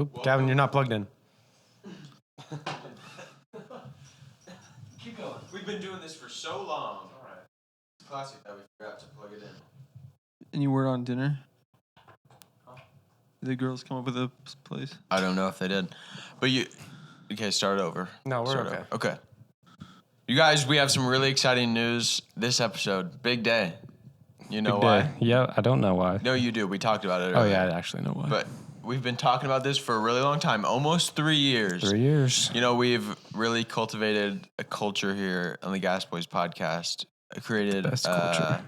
Oop, Gavin, you're not plugged in. Keep going. We've been doing this for so long. All right. It's classic that we forgot to plug it in. Any word on dinner? Did the girls come up with a place? I don't know if they did. But you... Okay, start over. No, we're Start okay. over. Okay. You guys, we have some really exciting news this episode. Big day. You know Big why? day. Yeah, I don't know why. No, you do. We talked about it Oh, earlier. yeah, I actually know why. But we've been talking about this for a really long time, almost 3 years. 3 years. You know, we've really cultivated a culture here on the Gas Boys podcast, created Best culture.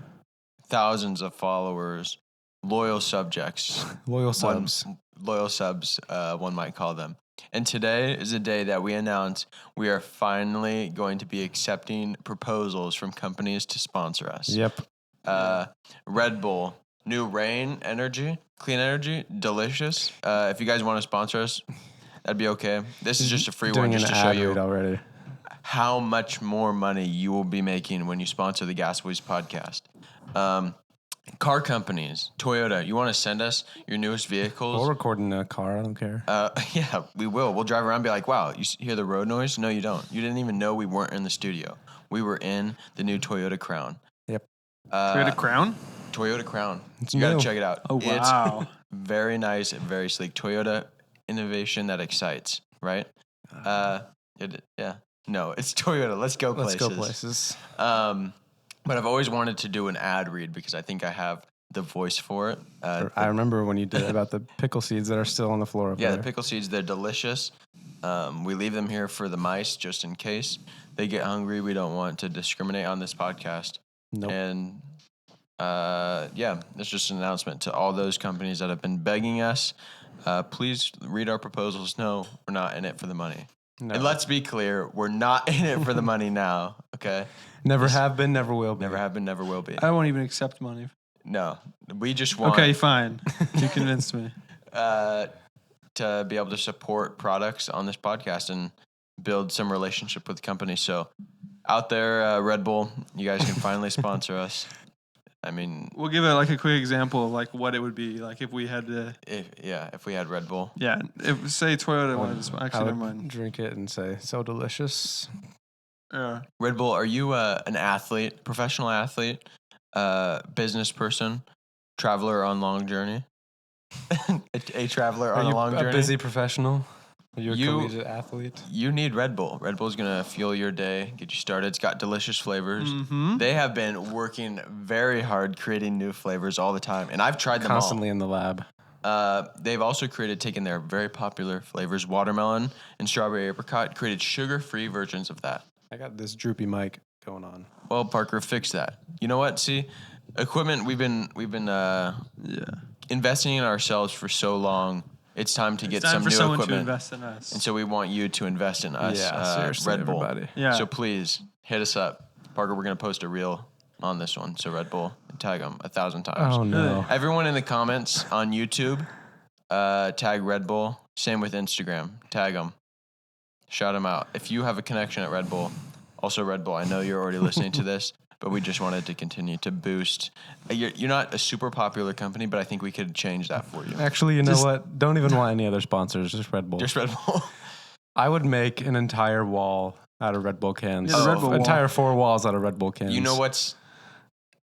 thousands of followers, loyal subjects. Loyal subs. Loyal subs, one might call them. And today is a day that we announce we are finally going to be accepting proposals from companies to sponsor us. Yep. Red Bull, new Rain Energy, clean energy, delicious. If you guys want to sponsor us, that'd be okay. This is just a free one Doing just an to show ad you read already. how much more money you will be making when you sponsor the Gas Boys podcast. Car companies, Toyota, you want to send us your newest vehicles? We'll record in a car. I don't care. Yeah, we will. We'll drive around and be like, wow, you hear the road noise? No, you don't. You didn't even know we weren't in the studio. We were in the new Toyota Crown. Yep. Toyota Crown? Toyota Crown. It's You got to new. check it out. Oh, wow. It's very nice and very sleek. Toyota innovation that excites, right? Yeah. No, it's Toyota. Let's go places. Let's go places. But I've always wanted to do an ad read because I think I have the voice for it. I remember when you did it about the pickle seeds that are still on the floor up Yeah, there. the pickle seeds, they're delicious. We leave them here for the mice just in case they get hungry. We don't want to discriminate on this podcast. Nope. And yeah, it's just an announcement to all those companies that have been begging us. Please read our proposals. No, we're not in it for the money. No. And let's be clear, we're not in it for the money now, okay? Never have been, never will be. Never have been, never will be. I won't even accept money. No, we just want Okay, fine. You convinced me. to be able to support products on this podcast and build some relationship with companies. So out there, Red Bull, you guys can finally sponsor us. I mean, We'll give it like a quick example of like what it would be like if we had to. if we had Red Bull. Yeah, if say Toyota wanted to. I Actually, never would mind. drink it and say, so delicious. Yeah. Red Bull, are you an athlete, professional athlete, business person, traveler on long journey? a traveler on Are a you long a journey? busy professional? Are you a You- collegiate athlete? You need Red Bull. Red Bull's going to fuel your day, get you started. It's got delicious flavors. Mm-hmm. They have been working very hard creating new flavors all the time, and I've tried them Constantly in the lab. all. They've also taken their very popular flavors, watermelon and strawberry apricot, created sugar-free versions of that. I got this droopy mic going on. Well, Parker, fix that. You know what? See, equipment. We've been Yeah. investing in ourselves for so long. It's time to get It's time some for new someone equipment. to invest in us. And so we want you to invest in us, Yeah, seriously, Red Bull. everybody. Yeah. So please hit us up, Parker. We're gonna post a reel on this one. So Red Bull, tag them 1,000 times. Oh, no. Really? Everyone in the comments on YouTube, tag Red Bull. Same with Instagram. Tag them. Shout them out. If you have a connection at Red Bull, also Red Bull. I know you're already listening to this, but we just wanted to continue to boost. You're not a super popular company, but I think we could change that for you. Actually, you know Just- what? Don't even want any other sponsors. Just Red Bull. Just Red Bull. I would make an entire wall out of Red Bull cans. Yeah, the Red Bull wall. Entire 4 walls out of Red Bull cans. You know what's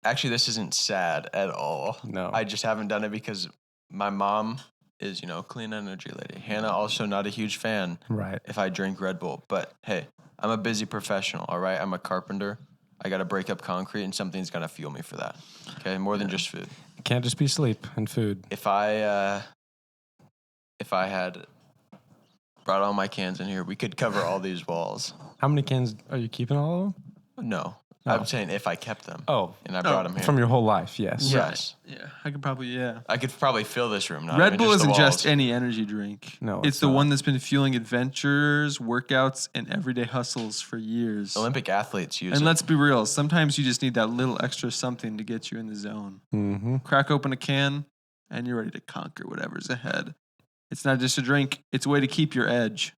actually, this isn't sad at all. No. I just haven't done it because my mom is, clean energy lady. Hannah also not a huge fan Right. if I drink Red Bull. But hey, I'm a busy professional, all right? I'm a carpenter. I got to break up concrete and something's going to fuel me for that. Okay? More than just food. It can't just be sleep and food. If I had brought all my cans in here, we could cover all these walls. How many cans are you keeping all of them? No. Oh. I'm saying if I kept them Oh, and I brought them here. from your whole life, yes. Yes. Yeah, I could probably, yeah. I could probably fill this room. Not Red even Bull just the isn't just walls. any energy drink. No, it's it's the not. one that's been fueling adventures, workouts, and everyday hustles for years. Olympic athletes use And it. let's be real, sometimes you just need that little extra something to get you in the zone. Mm-hmm. Crack open a can, and you're ready to conquer whatever's ahead. It's not just a drink, it's a way to keep your edge.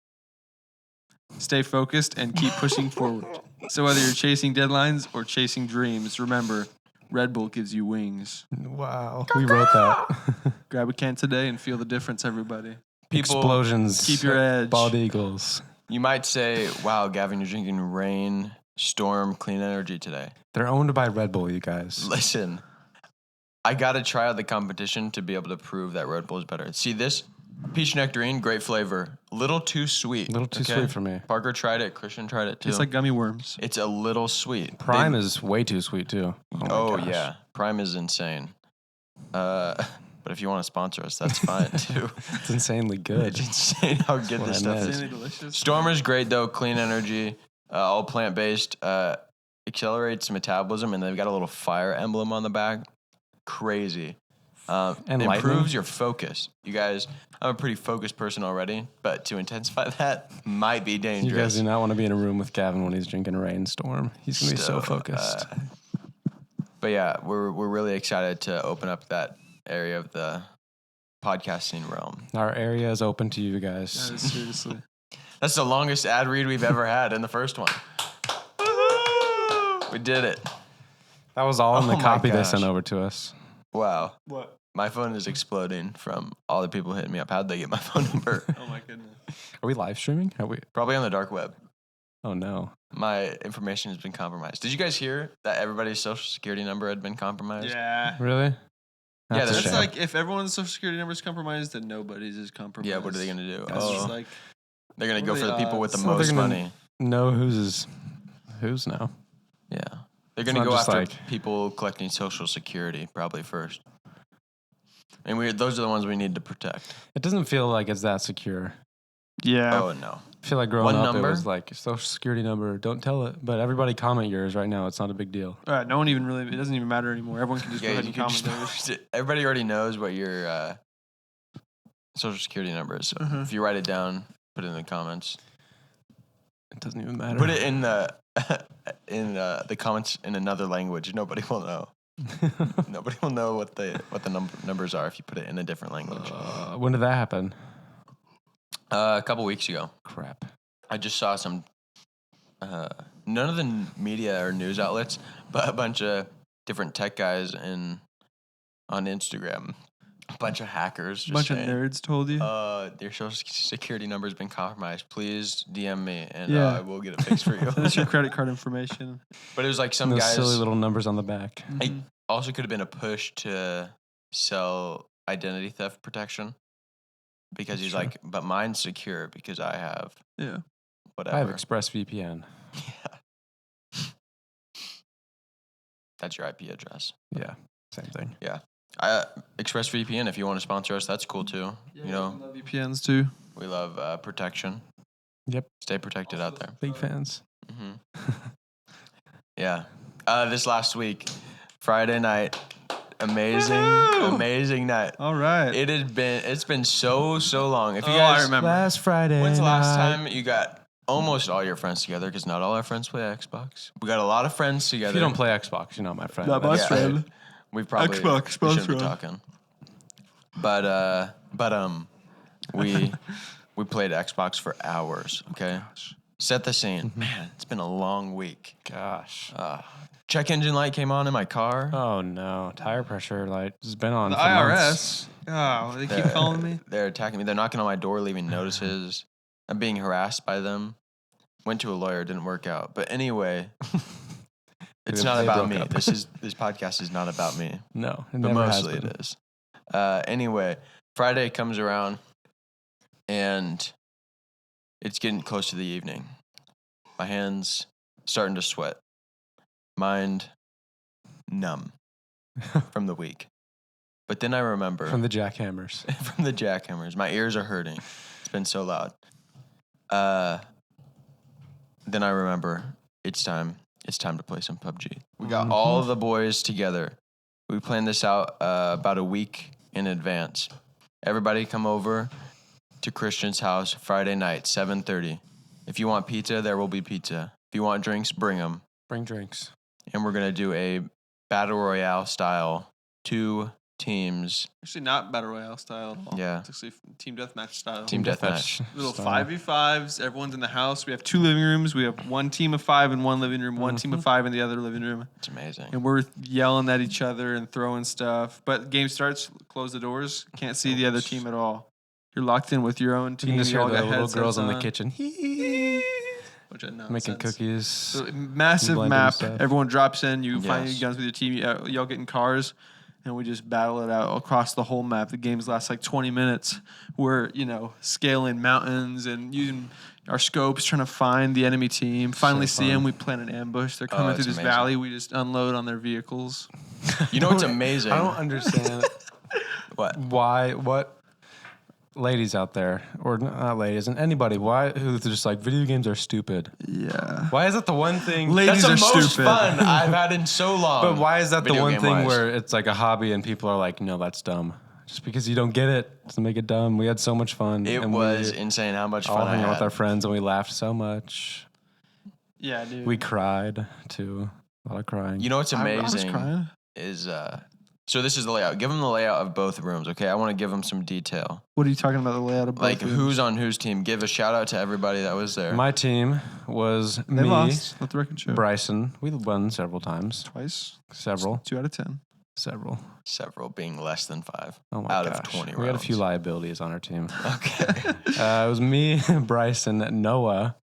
Stay focused and keep pushing forward. So whether you're chasing deadlines or chasing dreams, remember, Red Bull gives you wings. Wow. We wrote that. Grab a can today and feel the difference, everybody. Explosions. Keep your edge. Bald eagles. You might say, wow, Gavin, you're drinking Reign Storm Clean Energy today. They're owned by Red Bull, you guys. Listen, I got to try out the competition to be able to prove that Red Bull is better. See this? Peach nectarine, great flavor. Little too sweet. A little too sweet for me. Parker tried it. Christian tried it too. It's like gummy worms. It's a little sweet. Prime is way too sweet, too. Oh, my gosh. yeah. Prime is insane. But if you want to sponsor us, that's fine too. It's insanely good. It's insane how good what this I stuff meant. is. Insanely delicious. Stormer's great though, clean energy, all plant based, accelerates metabolism, and they've got a little fire emblem on the back. Crazy. And improves lightning. your focus. You guys, I'm a pretty focused person already, but to intensify that might be You dangerous. guys do not want to be in a room with Gavin when he's drinking a Rainstorm. He's going to be so focused. But yeah, we're really excited to open up that area of the podcasting realm. Our area is open to you guys. Seriously. That's the longest ad read we've ever had in the first one. We did it. That was all in the Oh my copy they gosh. sent over to us. Wow. What? My phone is exploding from all the people hitting me up. How'd they get my phone number? Oh my goodness. Are we live streaming? Are we? Probably on the dark web. Oh, no. My information has been compromised. Did you guys hear that everybody's social security number had been compromised? Yeah. Really? Yeah, That's a That's shame. like if everyone's social security number is compromised, then nobody's is compromised. Yeah, what are they going to do? That's just Oh, like they're going to what go are for the the people with the odds? So they're most gonna- money. No, who's now? Yeah. They're It's going to not go just after like- people collecting social security probably first. And those are the ones we need to protect. It doesn't feel like it's that secure. yeah. Oh, no. I feel like growing One up, number? it was like social security number. Don't tell it, but everybody comment yours right now. It's not a big deal. All right. No one even really. It doesn't even matter anymore. Everyone can just go Yeah, ahead you and can comment just theirs. post it. Everybody already knows what your social security number is. So Uh-huh. if you write it down, put it in the comments. It doesn't even matter. Put it in the the comments in another language. Nobody will know. Nobody will know what the numbers are if you put it in a different language. When did that happen? A couple weeks ago, Crap. I just saw some. None of the media or news outlets, but a bunch of different tech guys on Instagram. A bunch of hackers. A Just bunch of saying, nerds told you. Your social security number has been compromised. Please DM me and Yeah. I will get it fixed for you. That's your credit card information. But it was like some Those guys. silly little numbers on the back. Mhm. Also could have been a push to sell identity theft protection because That's he's true. like, but mine's secure because I have Yeah. whatever. I have ExpressVPN. Yeah. That's your IP address. Yeah, same thing. ExpressVPN, if you want to sponsor us, that's cool too. Yeah, You know, we love VPNs too. we love protection. Yep. Stay protected out there. Big fans. Hmm Yeah. This last week, Friday night, amazing, Woo! amazing night. All right. It's been so long. If you Oh, guys I remember. Last Friday. When's the last night. time you got almost all your friends together? Because not all our friends play Xbox. We got a lot of friends together. If you don't play Xbox, you're not my friend. Not my That's- friend. We probably Xbox, we shouldn't be friend. talking. But we played Xbox for hours. Okay, set the scene. Man, it's been a long week. Gosh. Check engine light came on in my car. Oh no, tire pressure light has been on The for months. IRS. Oh, they keep calling me. They're attacking me. They're knocking on my door, leaving notices. I'm being harassed by them. Went to a lawyer, didn't work out. But anyway, it's They not about broke me. up. This podcast is not about me. No, it But never has mostly been. it is. Anyway, Friday comes around and it's getting close to the evening. My hands starting to sweat. Mind numb from the week. But then I remember From the jackhammers. from the jackhammers. My ears are hurting. It's been so loud. Then I remember it's time to play some PUBG. We got all the boys together. We planned this out about a week in advance. Everybody come over to Christian's house Friday night, 7:30. If you want pizza, there will be pizza. If you want drinks, bring them. Bring drinks. And we're going to do a Battle Royale style, 2 teams. Actually, not battle royale style at all. Yeah. It's actually team deathmatch style. Team deathmatch. Little style. 5v5s. Everyone's in the house. We have 2 living rooms. We have 1 team of 5 in one living room, 1 team of 5 in the other living room. It's amazing. And we're yelling at each other and throwing stuff. But game starts, close the doors. Can't see the other team at all. You're locked in with your own You team. can just hear all the got little headsets girls in the on, kitchen which I know making cookies. So, massive blending map. stuff. Everyone drops in. You find Yes. your guns with your team. Y'all get in cars, and we just battle it out across the whole map. The games last like 20 minutes. We're scaling mountains and using our scopes, trying to find the enemy team. Finally see fun. them. We plan an ambush. They're coming through it's this amazing. valley. We just unload on their vehicles. You know what's amazing? I don't understand What? what ladies out there, or not ladies, and anybody, who's just like, video games are stupid. Yeah. Why is that the one thing? Ladies That's the are most stupid. fun I've had in so long. But why is that the video one thing game-wise. where it's like a hobby and people are like, no, that's dumb? Just because you don't get it doesn't make it dumb. We had so much fun. It and was we insane how much all fun I hung out had. with our friends and we laughed so much. Yeah, dude. We cried too. A lot of crying. You know what's I was amazing crying. is so this is the layout. Give them the layout of both rooms, okay? I want to give them some detail. What are you talking about? The layout of both Like rooms? who's on whose team. Give a shout out to everybody that was there. My team was They me, lost. Let the record show. Bryson. We won several times. Twice. Several. 2 out of 10. Several. Several being less than 5 Oh my out gosh. of 20 We had a few rounds. liabilities on our team. Okay. It was me, Bryson, Noah,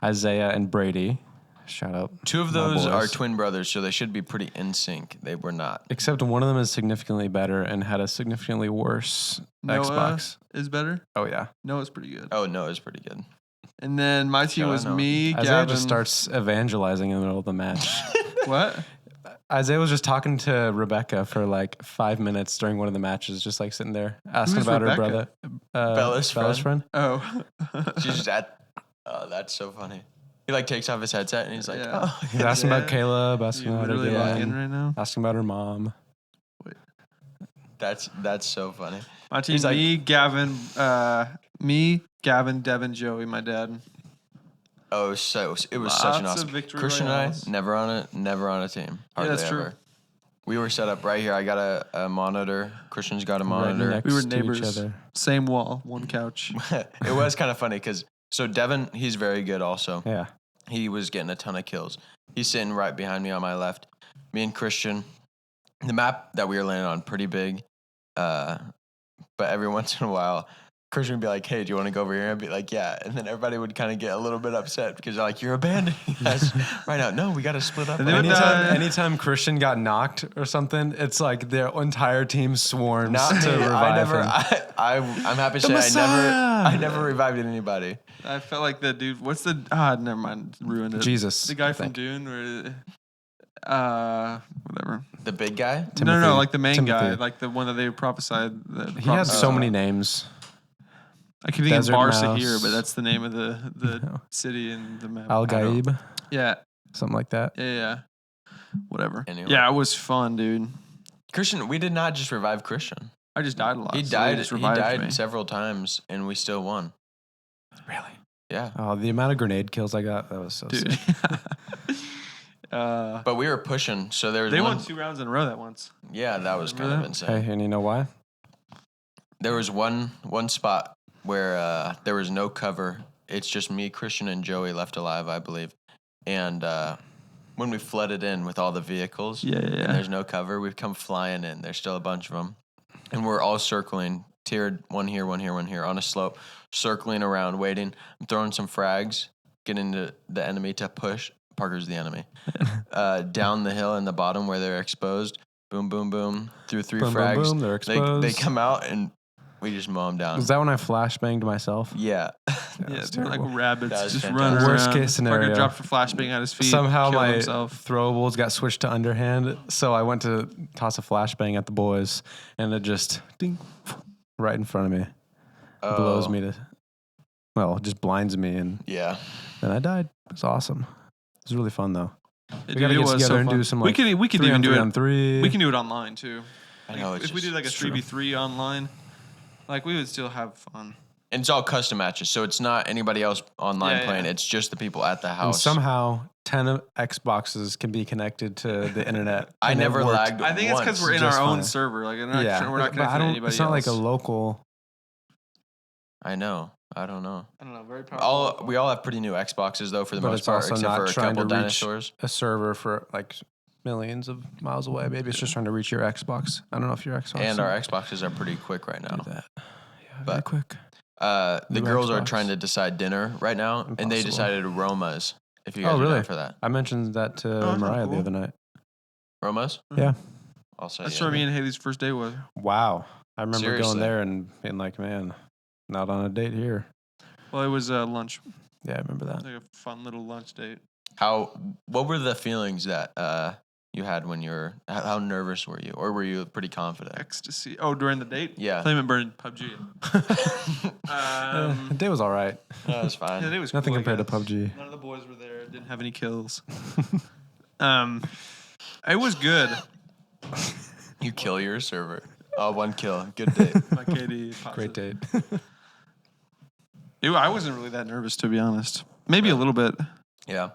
Isaiah, and Brady. Shout out. Two of my those are boys. twin brothers, so they should be pretty in sync. They were not. Except one of them is significantly better and had a significantly worse Noah Xbox. is better. Oh yeah. Noah's pretty good. Oh, no, it's pretty good. And then my team Shout out was Noah. me, Isaiah Gavin. just starts evangelizing in the middle of the match. What? Isaiah was just talking to Rebecca for like 5 minutes during one of the matches, just like sitting there asking Who's about her Rebecca? brother. Bella's friend? Oh. She's just at. Oh, that's so funny. He like takes off his headset and he's like, Yeah. oh. He's asking about Yeah. Caleb, You asking about her literally logging game, right now? asking about her mom. That's so funny. My team, He's like- me, Gavin, Devin, Joey, my dad. Oh, it was such an Lots of awesome. victory Christian royales. and I never on a team. Hardly that's true. ever. We were set up right here. I got a monitor. Christian's got a Right monitor. next We were to neighbors. each other. Same wall, one couch. It was kind of funny because so Devin, he's very good also. Yeah. He was getting a ton of kills. He's sitting right behind me on my left. Me and Christian, the map that we were landing on, pretty big. But every once in a while, Christian would be like, hey, do you want to go over here? I'd be like, yeah. And then everybody would kind of get a little bit upset because they're like, you're abandoning us right now. No, we got to split up. And they would Anytime Christian got knocked or something, it's like their entire team swarms Not me. to revive him. I'm happy to The say Messiah! I never revived anybody. I felt like that dude. What's the. never mind. Ruined it. Jesus. The guy I from think. Dune, whatever. The big guy? No, Timothy. like the main guy, Timothy. like the one that they prophesied. He had so many names. I keep thinking Desert Barca Mouse. here, but that's the name of the No. city and the map. Al I don't- Gaib, Yeah, something like that. yeah. Whatever. Anyway. Yeah, it was fun, dude. Christian, we did not just revive Christian. I just died a lot. He so they died. just He revived died me. several times, and we still won. Really? Yeah, Oh, the amount of grenade kills I got, that was so Dude. sick. but we were pushing, so there was They one. won 2 rounds in a row that once. Yeah, that was kind Remember of that? insane. Hey, and you know why? There was one spot where there was no cover. It's just me, Christian, and Joey left alive, I believe. And when we flooded in with all the vehicles, Yeah, yeah, and yeah. there's no cover, we've come flying in. There's still a bunch of them, and we're all circling, tiered one here, one here, one here, on a slope, circling around, waiting. I'm throwing some frags, getting the enemy to push. Parker's the enemy. Down the hill in the bottom where they're exposed. Boom, boom, boom. Through 3 Boom, boom, frags. boom, they're They exposed. come out and we just mow them down. Was that when I flashbanged myself? Yeah. Yeah, Yeah, it's they're like terrible. rabbits That was just fantastic. running Worst around. case scenario. Parker dropped a flashbang at his feet. Somehow killed my himself. throwables got switched to underhand, so I went to toss a flashbang at the boys, and it just ding right in front of me, blows Oh, me to, well, it just blinds me, and Yeah. then I died. It was awesome. It was really fun though. Dude, gotta it get was together so and fun. do some, we like, could even do on it. three. We can do it online too. I know. Like, It's if we did like a it's true. 3v3 online, like we would still have fun. And it's all custom matches, so it's not anybody else online Yeah, playing. yeah. It's just the people at the And house. somehow 10 Xboxes can be connected to the internet. I and it never worked. lagged. I think it's because once. we're in Just our own fine. server. Like we're not Yeah, connected but to anybody it's not like a else. local. I know. I don't know. I don't know. Very powerful. We all have pretty new Xboxes though, for the But most it's part, also except not for a trying couple to reach- dinosaurs. A server for like millions of miles away. Maybe it's just trying to reach your Xbox. I don't know if your Xbox And our Xboxes are pretty quick right do now. that. Yeah, very But- quick. The New girls are Xbox. trying to decide dinner right now, and they Impossible. decided Roma's. If you guys Oh, are really? down for that. I mentioned that to Oh, that's Mariah cool. the other night. Roma's? Yeah. I'll say That's yeah. where me and Haley's first date was. Wow. I remember Seriously. going there and being like, man, not on a date here. Well, it was lunch. Yeah, I remember that. Like a fun little lunch date. What were the feelings that you had when you were, how nervous were you? Or were you pretty confident? Ecstasy. Oh, during the date? Yeah. Flame and Burn PUBG. The day was all right. That was fine. Yeah, it was Nothing cool, I compared to guess. PUBG. None of the boys were there. Didn't have any kills. It was good. You kill your server. Oh, 1 kill. Good day. My KD. Great date. I wasn't really that nervous, to be honest. Maybe a little bit. Yeah.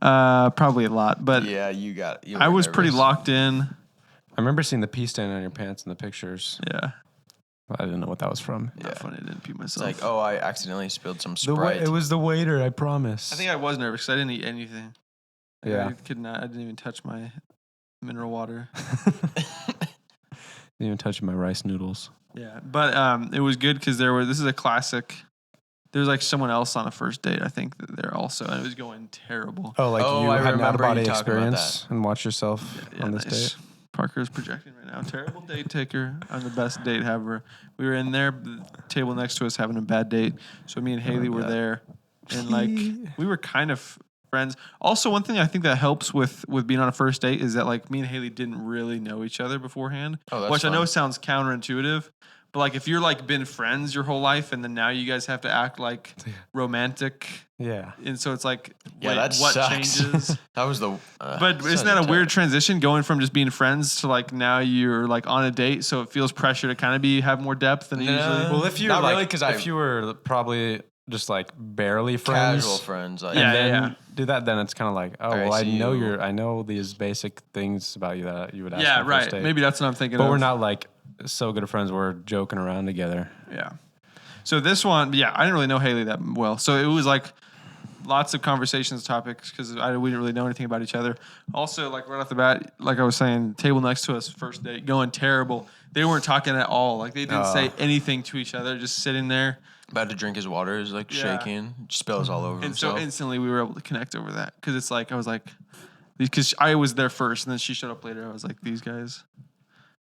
Probably a lot, but Yeah, you got it. I was pretty locked in. I remember seeing the pee stain on your pants in the pictures. Yeah. I didn't know what that was from. Not funny. I didn't pee It's myself. like, oh, I accidentally spilled some The Sprite. it was the waiter, I promise. I think I was nervous because I didn't eat anything. Like, Yeah. I could not. I didn't even touch my mineral water. Didn't even touch my rice noodles. Yeah, but it was good because this is a classic. There was like someone else on a first date, I think, that there also, and it was going terrible. Oh, like Oh, you I had an remember you out-of-body talking about experience and watch yourself Yeah, on this nice. date. Parker's projecting right now. Terrible date taker. I'm the best date ever. We were in there, the table next to us having a bad date. So me and Haley were that. there, and like we were kind of friends. Also, one thing I think that helps with being on a first date is that like me and Haley didn't really know each other beforehand, Oh, that's which I know fun. sounds counterintuitive. But like if you're like been friends your whole life and then now you guys have to act like romantic, Yeah. and so it's like Yeah, wait, that what sucks. changes? That was the. But isn't that a weird transition going from just being friends to like now you're like on a date, so it feels pressure to kind of have more depth than usually. Well, if you're Not like, really, 'cause if you were probably just like barely friends, casual friends? Like, and Yeah, then yeah. do that, then it's kind of like, oh, Alright, well, I so know you- I know these basic things about you that you would ask Yeah, on a first right. date. Maybe that's what I'm thinking But of. we're not like so good of friends. We're joking around together. Yeah. So this one, yeah, I didn't really know Haley that well. So it was like lots of conversations, topics, because we didn't really know anything about each other. Also, like right off the bat, like I was saying, table next to us, first date, going terrible. They weren't talking at all. Like they didn't say anything to each other, just sitting there. about to drink his water is like Yeah. shaking, spills all over And himself. so instantly we were able to connect over that. Because it's like, I was like, because I was there first and then she showed up later. I was like, these guys,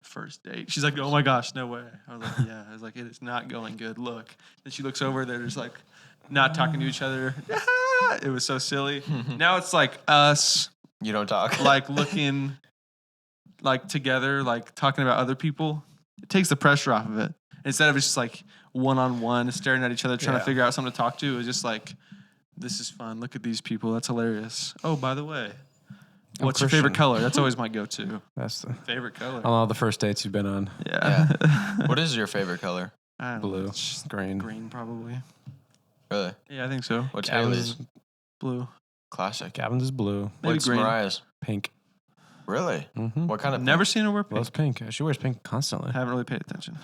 first date. She's like, oh my gosh, no way. I was like, yeah. I was like, it is not going good. Look. And she looks over, they're just like not talking to each other. It was so silly. Now it's like us, You don't talk. like looking like together, like talking about other people. It takes the pressure off of it. Instead of just like one-on-one staring at each other, trying Yeah. to figure out something to talk to, it was just like, this is fun. Look at these people. That's hilarious. Oh, by the way, what's your favorite Christian. color? That's always my go-to. That's the, Favorite color. on all the first dates you've been on. Yeah. What is your favorite color? I don't know. Blue, It's green. green, probably. Really? Yeah, I think so. What's Gavin's Haley's? is, Blue. Classic. Gavin's is blue. Maybe What's green. Mariah's? Pink. Really? Mm-hmm. What kind of? Never seen her wear pink. Loves pink. She wears pink constantly. Haven't really paid attention.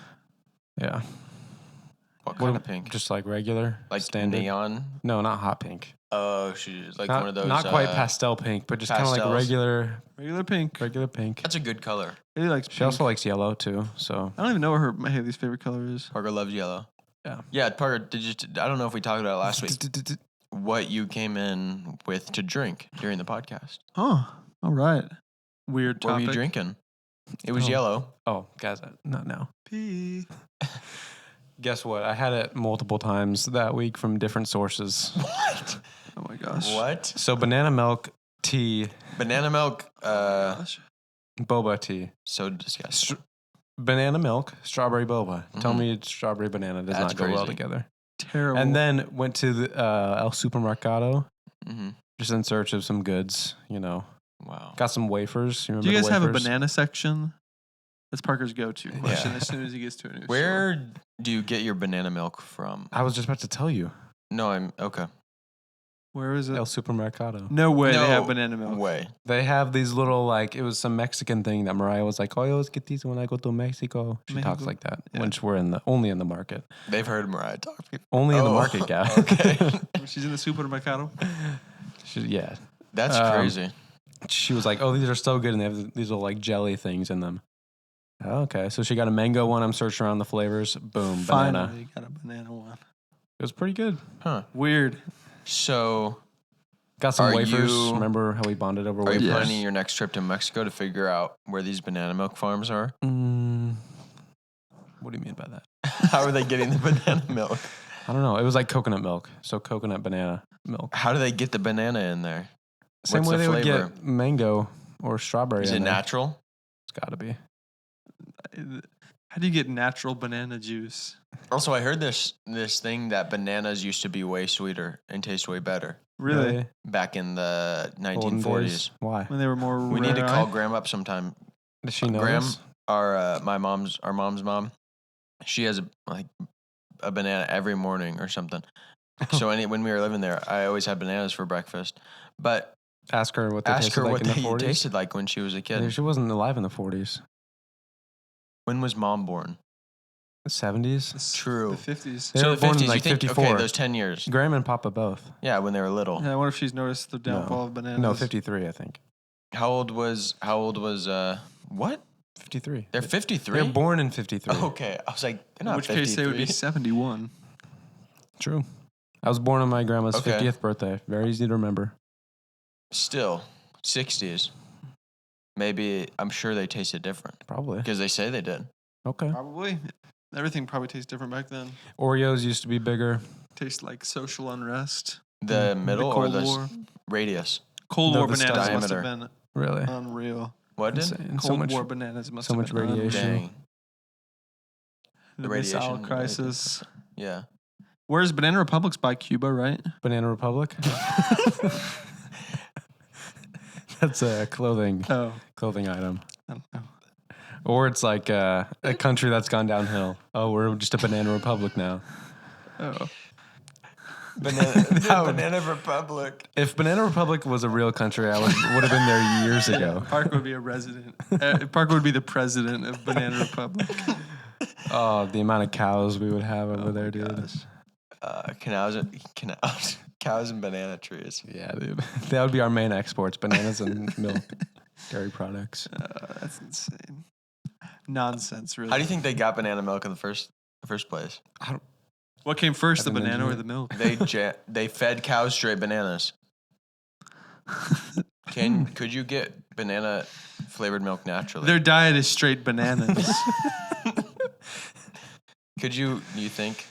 Yeah. What kind of pink? Just like regular, Like standard. neon? No, not hot pink. Oh, she's like Not, one of those. not quite pastel pink, but just kind of like pastels. Regular pink. regular pink. That's a good color. Haley likes She pink. also likes yellow too. So I don't even know what Haley's favorite color is. Parker loves yellow. Yeah. Yeah, Parker. Did you? I don't know if we talked about it last week. What you came in with to drink during the podcast? Oh, all right. Weird What topic. were you drinking? It was Oh. yellow. Oh, guys, not now. Pee. Guess what? I had it multiple times that week from different sources. What? Oh my gosh. What? So banana milk tea, Banana milk. Gosh. boba tea, So disgusting. banana milk, strawberry boba. Tell Mhm. me strawberry banana does That's not go well crazy. together. Terrible. And then went to the El Supermercado Mm-hmm. just in search of some goods. You know, Wow. got some wafers. You remember do you guys the have a wafers? banana section? That's Parker's go-to question Yeah. as soon as he gets to a new store. Where do you get your banana milk from? I was just about to tell you. No, I'm okay. Where is it? El Supermercado. No way No they have banana milk. Way. They have these little like it was some Mexican thing that Mariah was like, "Oh, I always get these when I go to Mexico." She talks Mexico? like that Yeah. when we're only in the market, They've heard Mariah talk. only in the Oh, market, guy. okay. She's in the supermercado. Yeah. That's Um, crazy. She was like, "Oh, these are so good, and they have these little like jelly things in them." Oh, okay, so she got a mango one. I'm searching around the flavors. Boom, banana. Finally got a banana one. It was pretty good. Huh. Weird. So, Got some Are wafers. you- Remember how we bonded over are you wafers? planning your next trip to Mexico to figure out where these banana milk farms are? What do you mean by that? How are they getting the banana milk? I don't know. It was like coconut milk. So coconut banana milk. How do they get the banana in there? Same What's way the they would flavor? get mango or strawberry. Is in it there. natural? It's got to be. How do you get natural banana juice? Also, I heard this thing that bananas used to be way sweeter and taste way better Really? back in the Olden 1940s. days? Why? When they were more We need to rare, call right? Graham up sometime. Does she know Graham, this? our mom's mom, she has a banana every morning or something. So when we were living there, I always had bananas for breakfast. But Ask her what they ask tasted her like what in the they 40s. tasted like when she was a kid. She wasn't alive in the 40s. When was mom born? The 70s? True. The 50s. They So were the born in 50s, like you think, 54. okay, those 10 years. Graham and Papa both. Yeah, when they were little. Yeah, I wonder if she's noticed the downfall of bananas. No, 53, I think. How old was what? 53. They're 53? They're born in 53. Okay. I was like, they're In not which 53. case they would be 71. True. I was born on my grandma's Okay. 50th birthday. Very easy to remember. Still, 60s. Maybe, I'm sure they tasted different. Probably. Because they say they did. Okay. Probably. Everything probably tastes different back then. Oreos used to be bigger. Tastes like social unrest. The middle the or Cold the War. radius? Cold No, War the bananas must have diameter. been Really. unreal. What did? Insane. Cold So much. War bananas must so have much been unreal. radiation. Dang. The radiation missile and crisis. Yeah. Where's Banana Republic's by Cuba, right? Banana Republic. That's a clothing Oh, item. I don't know. Or it's like a country that's gone downhill. Oh, we're just a banana republic now. Oh, Banana Republic. If Banana Republic was a real country, I would have been there years ago. Parker would be a resident. Parker would be the president of Banana Republic. Oh, the amount of cows we would have over there, dude. Cows and banana trees. Yeah, dude. That would be our main exports: bananas and milk, dairy products. That's insane. Nonsense, really. How do you think they got banana milk in the first place? What came first, the I've been banana or engineer. the milk? They fed cows straight bananas. Could you get banana flavored milk naturally? Their diet is straight bananas. Could you think?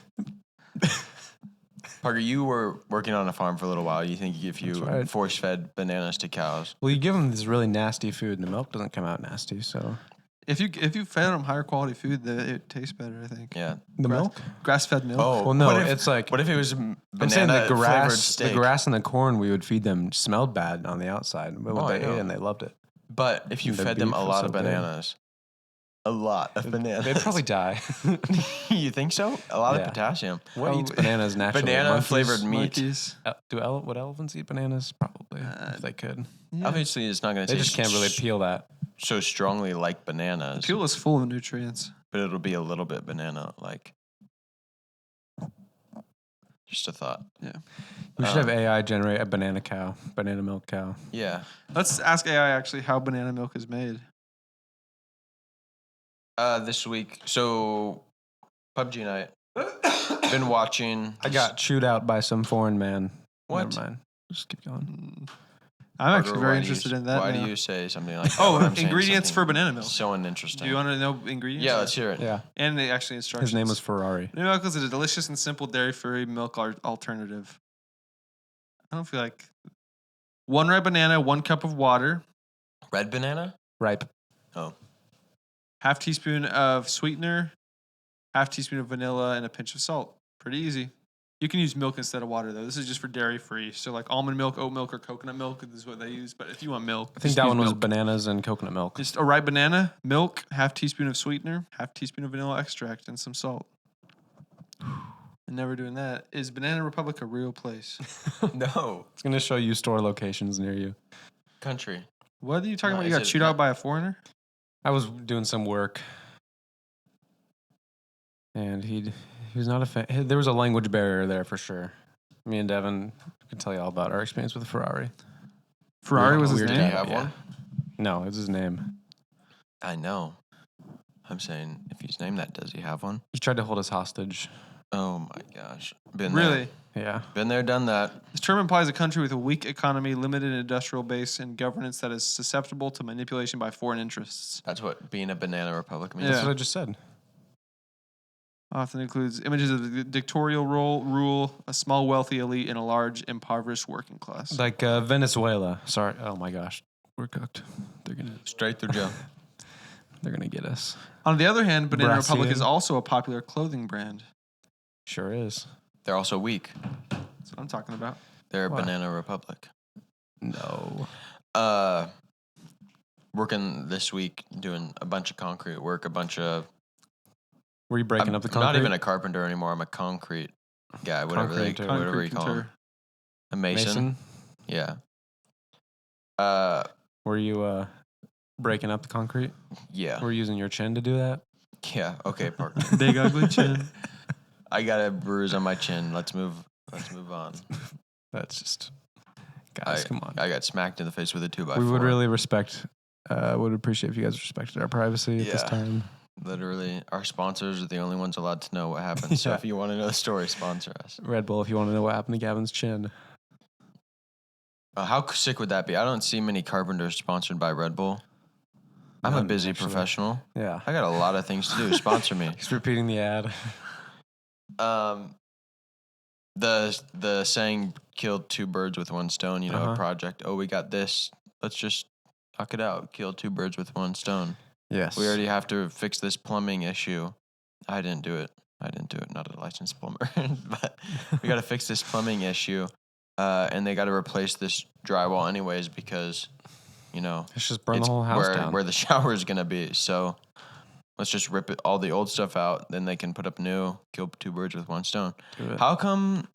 Parker, you were working on a farm for a little while. You think if you That's right. force fed bananas to cows? Well, you give them this really nasty food, and the milk doesn't come out nasty. So if you fed them higher quality food, it tastes better. I think. Yeah. the milk. Grass fed milk. Oh, Well, no, what if- it's like What if it was I'm saying banana the flavored grass, steak? the grass and the corn we would feed them smelled bad on the outside, but Oh, I they ate know. it and they loved it. But if you The fed them beef a was lot so of good. bananas, a lot of bananas, They'd probably die. You think so? A lot Yeah. of potassium. What Oh, eats bananas naturally? Banana Monkeys? flavored meat. Monkeys. Would elephants eat bananas? Probably, if they could. Yeah. Obviously, it's not going to They taste just can't really peel that. so strongly like bananas, Peel is full of nutrients. but it'll be a little bit banana like. Just a thought. We should have AI generate a banana milk cow. Yeah. Let's ask AI actually how banana milk is made. This week, so PUBG night. Been watching. I got chewed out by some foreign man. What? Never mind. Just keep going. I'm Parker, actually very why do you- interested in that. Why now. do you say something like that? Oh, when I'm saying ingredients for something banana milk. So uninteresting. Do you want to know ingredients? Yeah, let's hear it. Yeah, And the actually instructions. his name was Ferrari. Banana milk is a delicious and simple dairy-free milk alternative. I don't feel like 1 red banana, 1 cup of water, Red banana? Ripe. half teaspoon of sweetener, half teaspoon of vanilla, and a pinch of salt. Pretty easy. You can use milk instead of water though. This is just for dairy-free. So like almond milk, oat milk, or coconut milk is what they use. But if you want milk, I think just that use one was milk. bananas and coconut milk. Just a ripe banana, milk, half teaspoon of sweetener, half teaspoon of vanilla extract, and some salt. And never doing that. Is Banana Republic a real place? No. It's gonna show you store locations near you. Country. What are you talking No, about? You is got it chewed not- out by a foreigner? I was doing some work, and he was not a fan. There was a language barrier there for sure. Me and Devin can tell you all about our experience with the Ferrari. Ferrari Weird- was his weird Did he name? to have Yeah. one? No, it's his name. I know. I'm saying, if he's named that, does he have one? He tried to hold us hostage. Oh my gosh. Been Really? Yeah. Been there, done that. This term implies a country with a weak economy, limited industrial base, and governance that is susceptible to manipulation by foreign interests. That's what being a banana republic means. That's Yeah. what I just said. Often includes images of the dictatorial rule, a small wealthy elite, and a large impoverished working class. Like Venezuela. Sorry. Oh my gosh. We're cooked. They're Straight through jail. gonna get us. On the other hand, Banana Brazil. Republic is also a popular clothing brand. Sure is. They're also weak. That's what I'm talking about. They're a Why? banana republic. No. Working this week, doing a bunch of concrete work, Were you breaking I'm up the not concrete? even a carpenter anymore. I'm a concrete guy, whatever Concreter. you call him. Concreter. A mason. Yeah. Were you breaking up the concrete? Yeah. Were you using your chin to do that? Yeah. Okay, Parker. Big ugly chin. I got a bruise on my chin. Let's move on. That's just, guys, come on. I got smacked in the face with a 2x4. We would really would appreciate if you guys respected our privacy at this Yeah. time. Literally, our sponsors are the only ones allowed to know what happened. So Yeah. if you want to know the story, sponsor us. Red Bull, if you want to know what happened to Gavin's chin. How sick would that be? I don't see many carpenters sponsored by Red Bull. I'm a None, busy actually. professional. Yeah. I got a lot of things to do. Sponsor me. He's repeating the ad. The saying "killed two birds with one stone." You know, Uh-huh. a project. Oh, we got this. Let's just knock it out. Kill two birds with one stone. Yes. We already have to fix this plumbing issue. I didn't do it. Not a licensed plumber, but we got to fix this plumbing issue, and they got to replace this drywall anyways because, you know, Let's just burn it's the whole house down. where the shower is gonna be. So let's just rip all the old stuff out. Then they can put up new. Kill two birds with one stone. Do it. How come,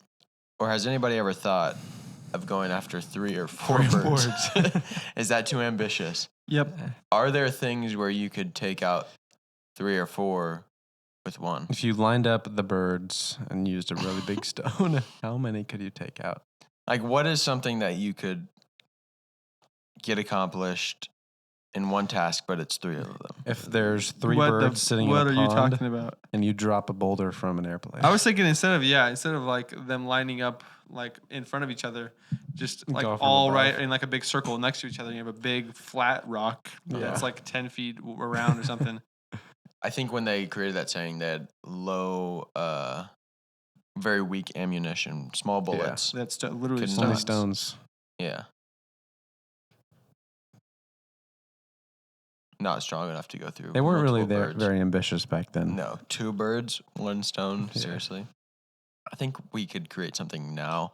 or has anybody ever thought of going after 3 or 4 Three birds? birds. Is that too ambitious? Yep. Are there things where you could take out 3 or 4 with one? If you lined up the birds and used a really big stone, how many could you take out? Like, what is something that you could get accomplished in one task, but it's 3 of them? If there's 3 What birds sitting what in are a you pond talking about? and you drop a boulder from an airplane. I was thinking instead of like them lining up like in front of each other, just like Go from all above. right in like a big circle next to each other. And you have a big flat rock Yeah. that's like 10 feet around or something. I think when they created that saying, they had low, very weak ammunition, small bullets. That's literally Couldn't Only not. stones. Yeah. Not strong enough to go through. They weren't really multiple there, birds. very ambitious back then. No, 2 birds, 1 stone. Yeah. Seriously. I think we could create something now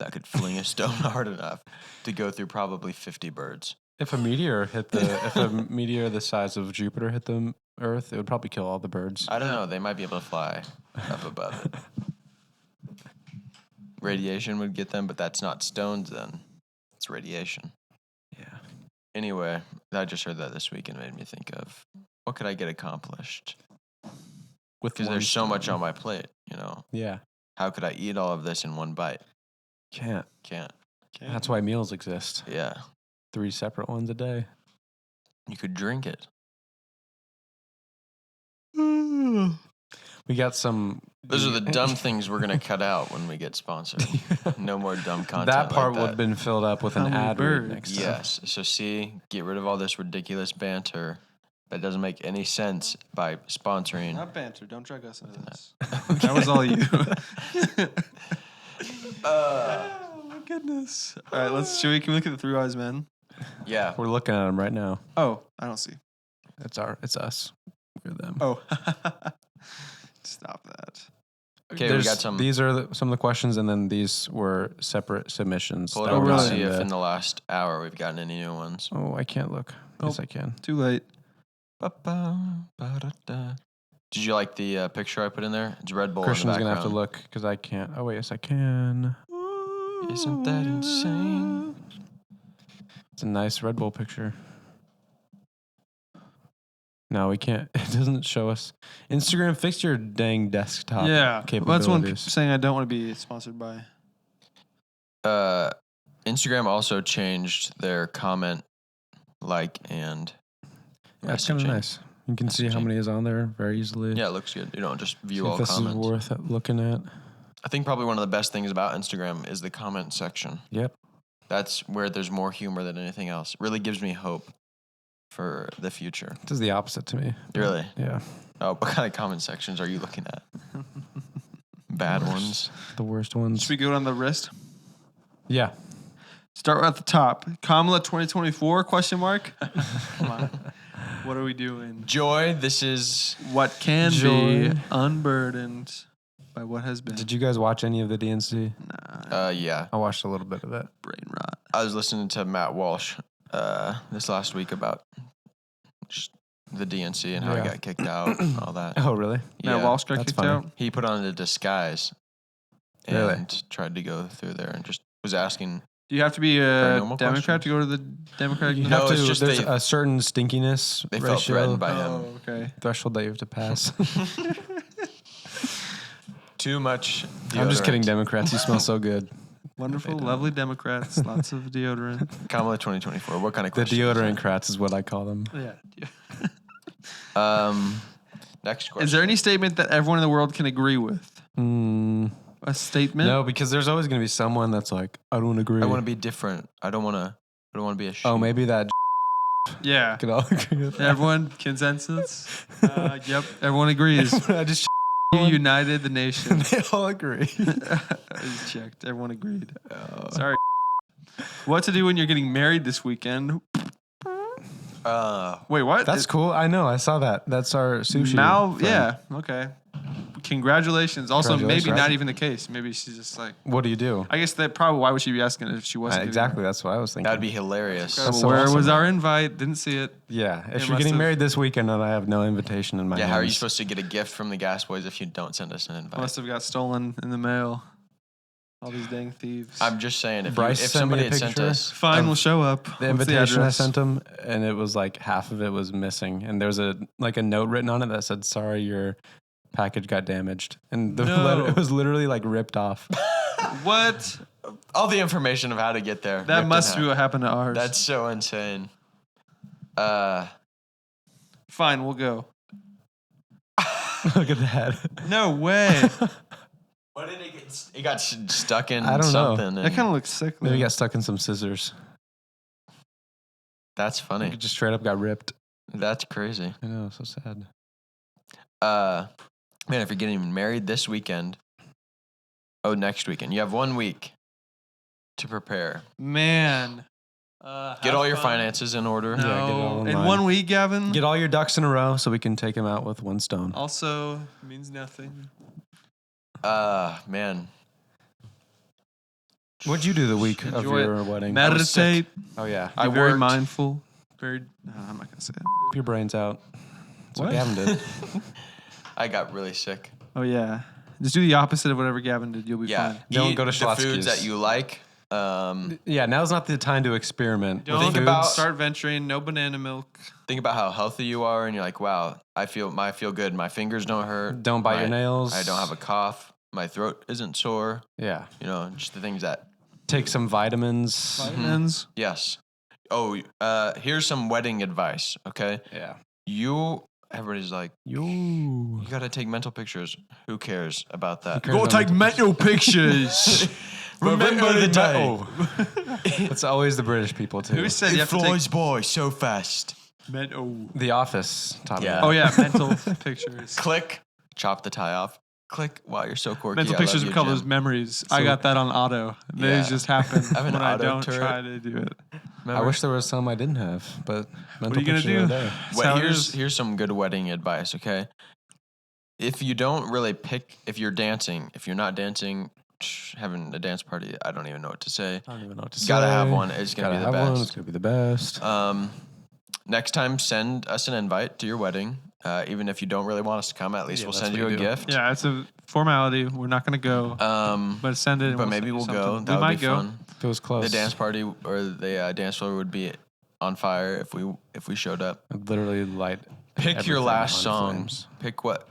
that could fling a stone hard enough to go through probably 50 birds. If a meteor the size of Jupiter hit the Earth, it would probably kill all the birds. I don't know. They might be able to fly up above it. Radiation would get them, but that's not stones then. It's radiation. Yeah. Anyway, I just heard that this week and made me think of what could I get accomplished? With Because one there's so much stone. on my plate, you know. Yeah. How could I eat all of this in one bite? Can't. Can't. That's why meals exist. Yeah. 3 separate ones a day. You could drink it. We got some. Those are the dumb things we're going to cut out when we get sponsored. No more dumb content. That part like would have been filled up with How an many ad read birds? next time. Yes. So see, get rid of all this ridiculous banter that doesn't make any sense by sponsoring. Not banter. Don't drag us into this. That was all you. Oh my goodness. All right, can we look at the 3 wise men? Yeah. We're looking at them right now. Oh, I don't see. It's us. We're them. Oh. Stop that. Okay, we There's- got some. These are some of the questions, and then these were separate submissions. Pull it that over were to not see in if the- in the last hour we've gotten any new ones. Oh, I can't look. Yes, Oh. I can. Too late. Ba-ba-ba-da-da. Did you like the picture I put in there? It's Red Bull Christian's in the gonna have to background. look because I can't. Oh wait, yes, I can. Isn't that insane? It's a nice Red Bull picture. No, we can't. It doesn't show us. Instagram, fix your dang desktop. Yeah. Well, that's one capabilities. saying I don't want to be sponsored by. Instagram also changed their comment, like, and That's kind of messaging. nice. You can see how many is on there very easily. Yeah, it looks good. You don't just See view if all this comments. is worth looking at. I think probably one of the best things about Instagram is the comment section. Yep. That's where there's more humor than anything else. It really gives me hope for the future. This is the opposite to me. Really? Yeah. Oh, what kind of comment sections are you looking at? Bad ones. The worst ones. Should we go down the list? Yeah. Start at the top. Kamala 2024 question mark. Come on. What are we doing? Joy, this is What can Joy. be unburdened by what has been. Did you guys watch any of the DNC? yeah. I watched a little bit of it. Brain rot. I was listening to Matt Walsh this last week about just the DNC and how Yeah. he got kicked out and all that. Oh, really? Matt Walsh got that's kicked funny. out. He put on a disguise and Really? tried to go through there and just was asking. Do you have to be For a normal Democrat to go to the Democratic? You No, have to, it's just there's they- a certain stinkiness They felt ratio threatened by him. Oh, okay. threshold that you have to pass. Too much. I'm just kidding, deodorant. Democrats. You smell so good. Wonderful, lovely Democrats. Lots of deodorant. Kamala 2024. What kind of The question? is deodorant crats is what I call them. Yeah. that? Next question. Is there any statement that everyone in the world can agree with? A statement? No, because there's always going to be someone that's like, I don't agree. I want to be different. I don't want to be a sheep. Oh, maybe that Yeah. could all agree with that. Everyone consensus. Yep. Everyone agrees. I just You united the nation. they all agree. I just checked. Everyone agreed. Sorry. What to do when you're getting married this weekend? Wait, what? That's cool. I know. I saw that. That's our sushi. Mal. friend. Yeah. Okay. Congratulations. Also, Congratulations. maybe not even the case. Maybe she's just like. What do you do? I guess that probably. Why would she be asking if she wasn't? getting Exactly. That's what I was thinking. That'd be hilarious. married? That's so Where awesome. was our invite? Didn't see it. Yeah. If It you're must getting have- married this weekend and I have no invitation in my Yeah, how are you hands, supposed to get a gift from the Gas Boys if you don't send us an invite? Must have got stolen in the mail. All these dang thieves. I'm just saying, if, Bryce if sent me somebody a had sent picture. us, Fine, we'll show up. the What's invitation I address? sent him, and it was like half of it was missing, and there was a note written on it that said, "Sorry, your package got damaged," and the No. letter it was literally like ripped off. What? all the information of how to get there. That ripped in must be half. what happened to ours. That's so insane. Fine, we'll go. Look at that. No way. What did it get? It got stuck in I don't know. something. That and kind of looks sick. Maybe though. he got stuck in some scissors. That's funny. It just straight up got ripped. That's crazy. I know, so sad. Man, if you're getting married this weekend, next weekend, you have 1 week to prepare. Man. Get all your finances in order. No. Yeah, get it all in in line. 1 week, Gavin. Get all your ducks in a row so we can take him out with one stone. Also means nothing. Man. What'd you do the week of Enjoy it. your wedding? was sick. Meditate. Oh yeah, Be I very worked. mindful. Very. No, I'm not gonna say it. keep your brains out. That's what What? Gavin did. I got really sick. Oh yeah. Just do the opposite of whatever Gavin did. You'll be Yeah. fine. Don't Eat go to the foods Schlotzsky's. that you like. Yeah, now's not the time to experiment. Don't with Think about- foods. start venturing. No banana milk. Think about how healthy you are, and you're like, wow, I feel good. My fingers don't hurt. Don't bite My- your nails. I don't have a cough. My throat isn't sore. Yeah, Just the things that. take some vitamins. Vitamins. Yes. Oh, here's some wedding advice. Okay, Yeah. everybody's like, You. you gotta take mental pictures. Who cares about that? cares? Go take mental pictures. Remember the day. It's always the British people too. Who said you have to take by so fast. mental? The Office taught me Yeah. that. Oh yeah, mental pictures. Click. Chop the tie off. Click. Wow, you're so quirky. Mental I love pictures you, we call Jim. those memories. I So- got that on auto. They Yeah. just happen have an when I auto don't turret. try to do it. I Remember? wish there was some I didn't have, but mental are you gonna pictures do? are there. Wait, how it here's is. here's some good wedding advice, okay? If you don't really pick, if you're not dancing, having a dance party, I don't even know what to say. I don't even know what to say. Gotta have one. It's gonna Gotta be the have best. one. It's gonna be the best. Next time, send us an invite to your wedding. Even if you don't really want us to come, at least Yeah, we'll that's send what you a you do. gift. Yeah, it's a formality. We're not gonna go, but send it. and but we'll maybe send you we'll go. something. That We would might be go. fun. If it was close. The dance party or the dance floor would be on fire if we showed up. I'd literally light Pick your everything last on song. flames. Pick what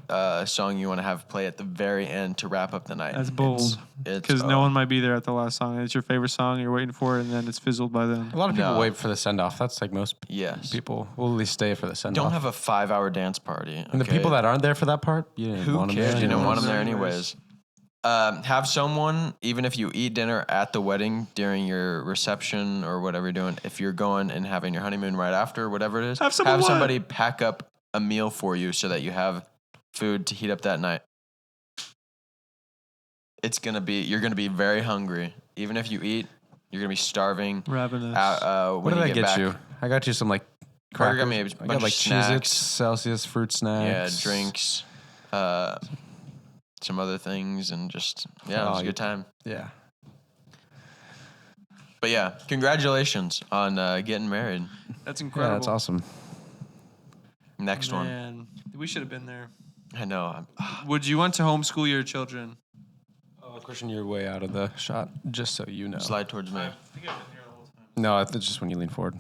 song you want to have play at the very end to wrap up the night. That's bold. It's Because no one might be there at the last song. It's your favorite song. You're waiting for it, and then it's fizzled by then. A lot of people No. wait for the send off. That's like most Yes. people will at least stay for the send Don't off. have a 5-hour dance party. And the okay? people that aren't there for that part, you didn't Who want them cares? there. You didn't want them there anyways. anyways. Have someone, even if you eat dinner at the wedding during your reception or whatever you're doing, if you're going and having your honeymoon right after, whatever it is, Have someone what? somebody pack up a meal for you so that you have food to heat up that night. You're gonna be very hungry. Even if you eat, you're gonna be starving. Ravenous. When What did I get back. you? I got you some like Carter crackers. got me a I bunch got of like snacks. Cheez-Its, Celsius fruit Yeah, snacks. drinks, some other things, and just it was a good time. Yeah. But yeah, congratulations on getting married. That's Yeah, incredible. that's awesome. Next one. Man, we should have been there. I know. Would you want to homeschool your children? Oh, Christian, you're way out of the shot, just so you know. Slide towards me. think I've been here the whole time. No, it's just when you lean forward.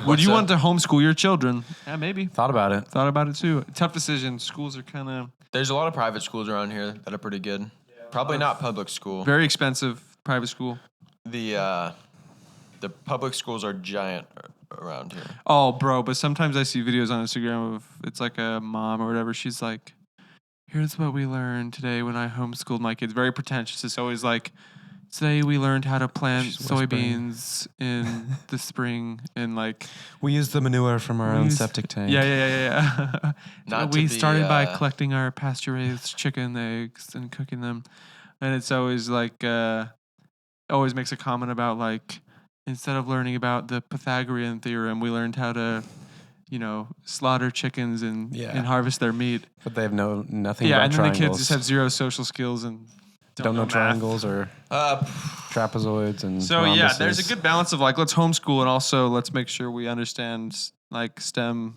Would you that? want to homeschool your children? Yeah, maybe. Thought about it. Thought about it too. Tough decision. Schools are kind of There's a lot of private schools around here that are pretty good. Probably not public school. very expensive. Private school. The public schools are giant around here. Oh, bro, but sometimes I see videos on Instagram of it's like a mom or whatever. She's like, "Here's what we learned today when I homeschooled my kids." Very pretentious. It's always like, "Today we learned how to plant She's whispering. soybeans in the spring," and like, We used the manure from our We own used- septic tank. yeah. Not to we be, started by collecting our pasture raised chicken eggs and cooking them, and it's always like, always makes a comment about like, instead of learning about the Pythagorean theorem, we learned how to, slaughter chickens and Yeah. and harvest their meat. But they have nothing Yeah, about and then triangles. the kids just have zero social skills and don't know math. triangles or trapezoids and So yeah, there's a rhombuses. good balance of like, let's homeschool and also let's make sure we understand like STEM,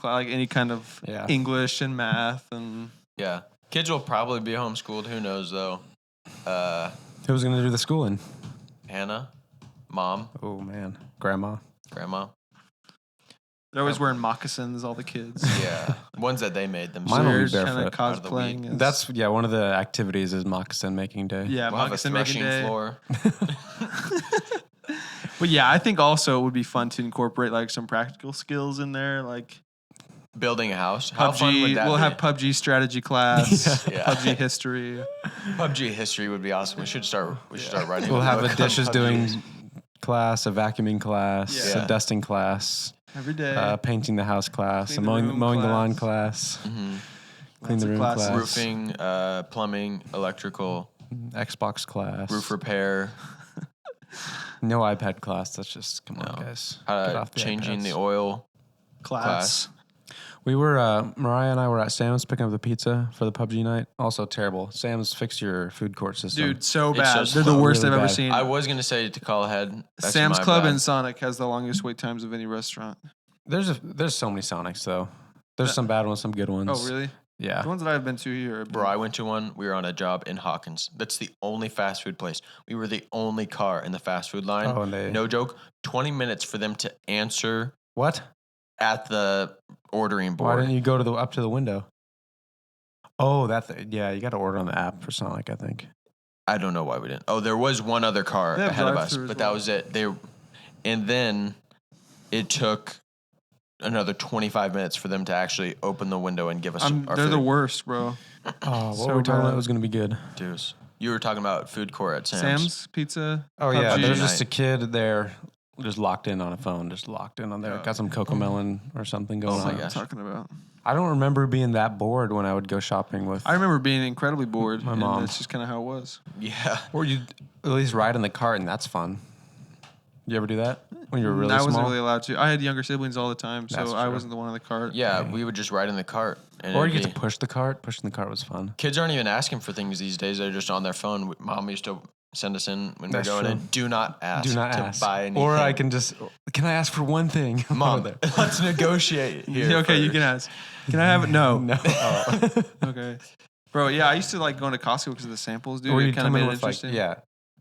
like any kind of Yeah. English and math and Yeah. Kids will probably be homeschooled. Who knows though? Who's going to do the schooling? Hannah, mom, Oh, man. Grandma. grandma. they're always wearing moccasins. All the kids. Yeah. Ones that they made Mine themselves. will be Weird, kinda barefoot. Out of the cosplaying. week. as- That's, one of the activities is moccasin making day. yeah, We'll have a moccasin making threshing day. floor. But yeah, I think also it would be fun to incorporate like some practical skills in there, like Building a house. How PUBG. fun would that We'll be? have PUBG strategy class, Yeah. PUBG history. PUBG history would be awesome. We should start writing. We'll have book a on dishes PUBG. doing class, a vacuuming class, Yeah. a dusting class, Every day. painting the house class, Clean a the mowing, room mowing the class. lawn class, Mhm. clean Lots the of room classes. class, Roofing, plumbing, electrical, Xbox class, roof repair, no iPad class. That's just come on, No. guys. Get off the changing the iPads. oil. class. We were Mariah and I were at Sam's picking up the pizza for the PUBG night. Also terrible. Sam's, fix your food court system. Dude, so It's bad. so They're the slow. worst Really I've ever bad. seen. I was gonna say to call ahead. That's Sam's my Club bad. and Sonic has the longest wait times of any restaurant. There's so many Sonics though. There's some bad ones, some good ones. Oh, really? Yeah. The ones that I've been to here. Bro, I went to one. We were on a job in Hawkins. That's the only fast food place. We were the only car in the fast food line. Oh, and they No joke. 20 minutes for them to answer what? at the ordering Why board. didn't you go to up to the window? Oh, yeah. You got to order on the app for Sonic, I think. I don't know why we didn't. Oh, there was one other car They have ahead of us, drive-thru as but well. that was it. And then it took another 25 minutes for them to actually open the window and give us our they're food. the worst, bro. Oh, what So were we talking bad. about? It was going to be good. Dudes. You were talking about food court at Sam's. Sam's Pizza. Oh yeah, PUBG. there's just a kid there, just locked in on a phone, just locked in on there. Oh. Got some Coco Melon or something going Oh my on. What I'm gosh. talking about. I don't remember being that bored when I would go shopping with. I remember being incredibly bored. My and mom. That's just kind of how it was. Yeah. Or you at least ride in the cart, and that's fun. You ever do that when you were really I wasn't small? really allowed to. I had younger siblings all the time, so That's I true. wasn't the one in the cart. Yeah, Okay. we would just ride in the cart. And Or you it'd get to be- push the cart. Pushing the cart was fun. Kids aren't even asking for things these days. They're just on their phone. Mom used to send us in when That's we're going true. in. Do not ask Do not to ask. buy anything. Or I can I ask for one thing? Mom, There. let's negotiate here. okay, you first. can ask. Can I have it? No. No. Oh. Okay. Bro, yeah, I used to like going to Costco because of the samples, dude. Or It you kind of come made in it with like interesting. yeah,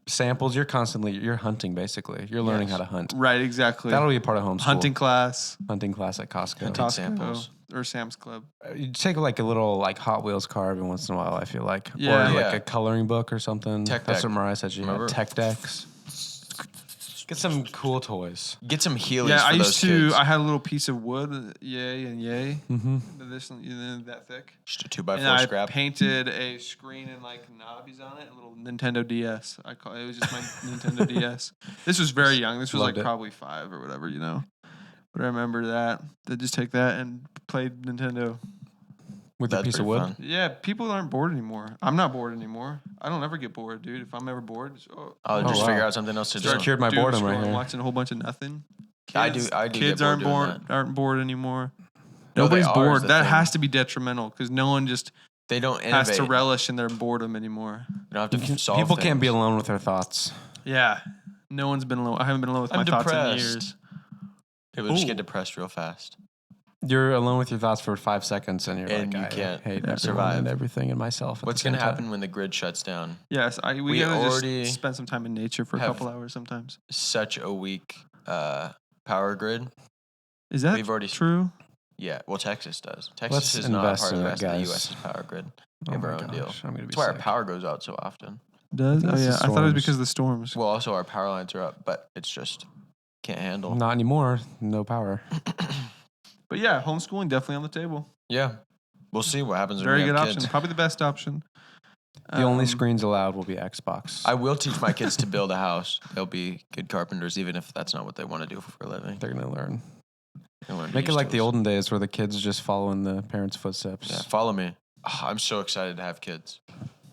samples. You're hunting basically. You're learning Yes. how to hunt. Right, exactly. That'll be a part of homeschool. Hunting class, Hunting class at Costco. Hunting Costco, samples. or Sam's Club. You take like a little like Hot Wheels car every once in a while. I feel like, Yeah. or like Yeah. a coloring book or something. Tech That's deck. what Mariah said. She Remember? had tech decks. Get some cool toys. Get some Heelys Yeah, for I those used to. kids. I had a little piece of wood, yay and yay, Mm-hmm. this that thick, Just a 2x4 and I scrap. painted a screen and like knobbies on it. A little Nintendo DS. It was just my Nintendo DS. This was very young. This was Loved like it. probably 5 or whatever, you know. But I remember that. They just take that and played Nintendo. With a That's piece of pretty wood. fun. Yeah, people aren't bored anymore. I'm not bored anymore. I don't ever get bored, dude. If I'm ever bored, I'll Oh, just wow. figure out something else to do. Start cured my boredom right scrolling, here. watching a whole bunch of nothing. I do Kids get bored aren't doing bored. that. Aren't bored anymore. No, they Nobody's are, is bored. the That thing. has to be detrimental because no one just They don't has innovate. to relish in their boredom anymore. You don't have to solve People can't be things. alone with their thoughts. Yeah, no one's been alone. I haven't been alone with my I'm thoughts in depressed. years. People just Ooh. get depressed real fast. You're alone with your thoughts for 5 seconds, and you're And like, you I can't hate everyone survive. and everything and myself. at What's the same going to time. happen when the grid shuts down? Yes, we We gotta already just spend some time in nature for a have- couple hours sometimes. Such a weak power grid. Is that We've already true? Yeah, well, Texas does. Texas Let's is not invest part of in the it, rest of the guys. U.S.'s power grid. We Oh have my our own deal. gosh, I'm gonna be That's why our sick. power goes out so often. Does think oh it's yeah? the I thought it was storms. because of the storms. Well, also our power lines are up, but it's just can't handle. Not anymore. No power. But yeah, homeschooling definitely on the table. Yeah, we'll see what happens when Very we good have option. kids. Probably the best option. The only Um, screens allowed will be Xbox. I will teach my kids to build a house. They'll be good carpenters, even if that's not what they want to do for a living. They're gonna learn. They'll learn to Make it use like the tools. olden days where the kids just follow in the parents' footsteps. Yeah, follow me. Oh, I'm so excited to have kids,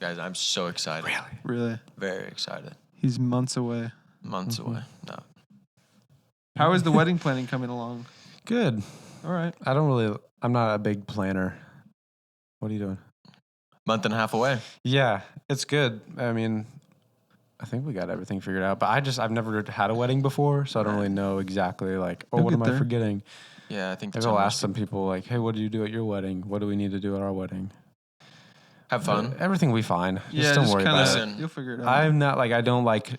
guys. I'm so excited. Really, Very excited. he's months away. Months away. No, How is the wedding planning coming along? Good. All right. I'm not a big planner. What are you doing? month and a half away. Yeah, it's good. I mean, I think we got everything figured out. But I've never had a wedding before, so I don't really know exactly like, You'll what get am I there. forgetting? Yeah, I think Maybe it's I'll almost- ask some people like, hey, what do you do at your wedding? What do we need to do at our wedding? Have fun. Everything we find. Yeah, just don't worry kinda, about it. Listen, You'll figure it out. I'm not like I don't like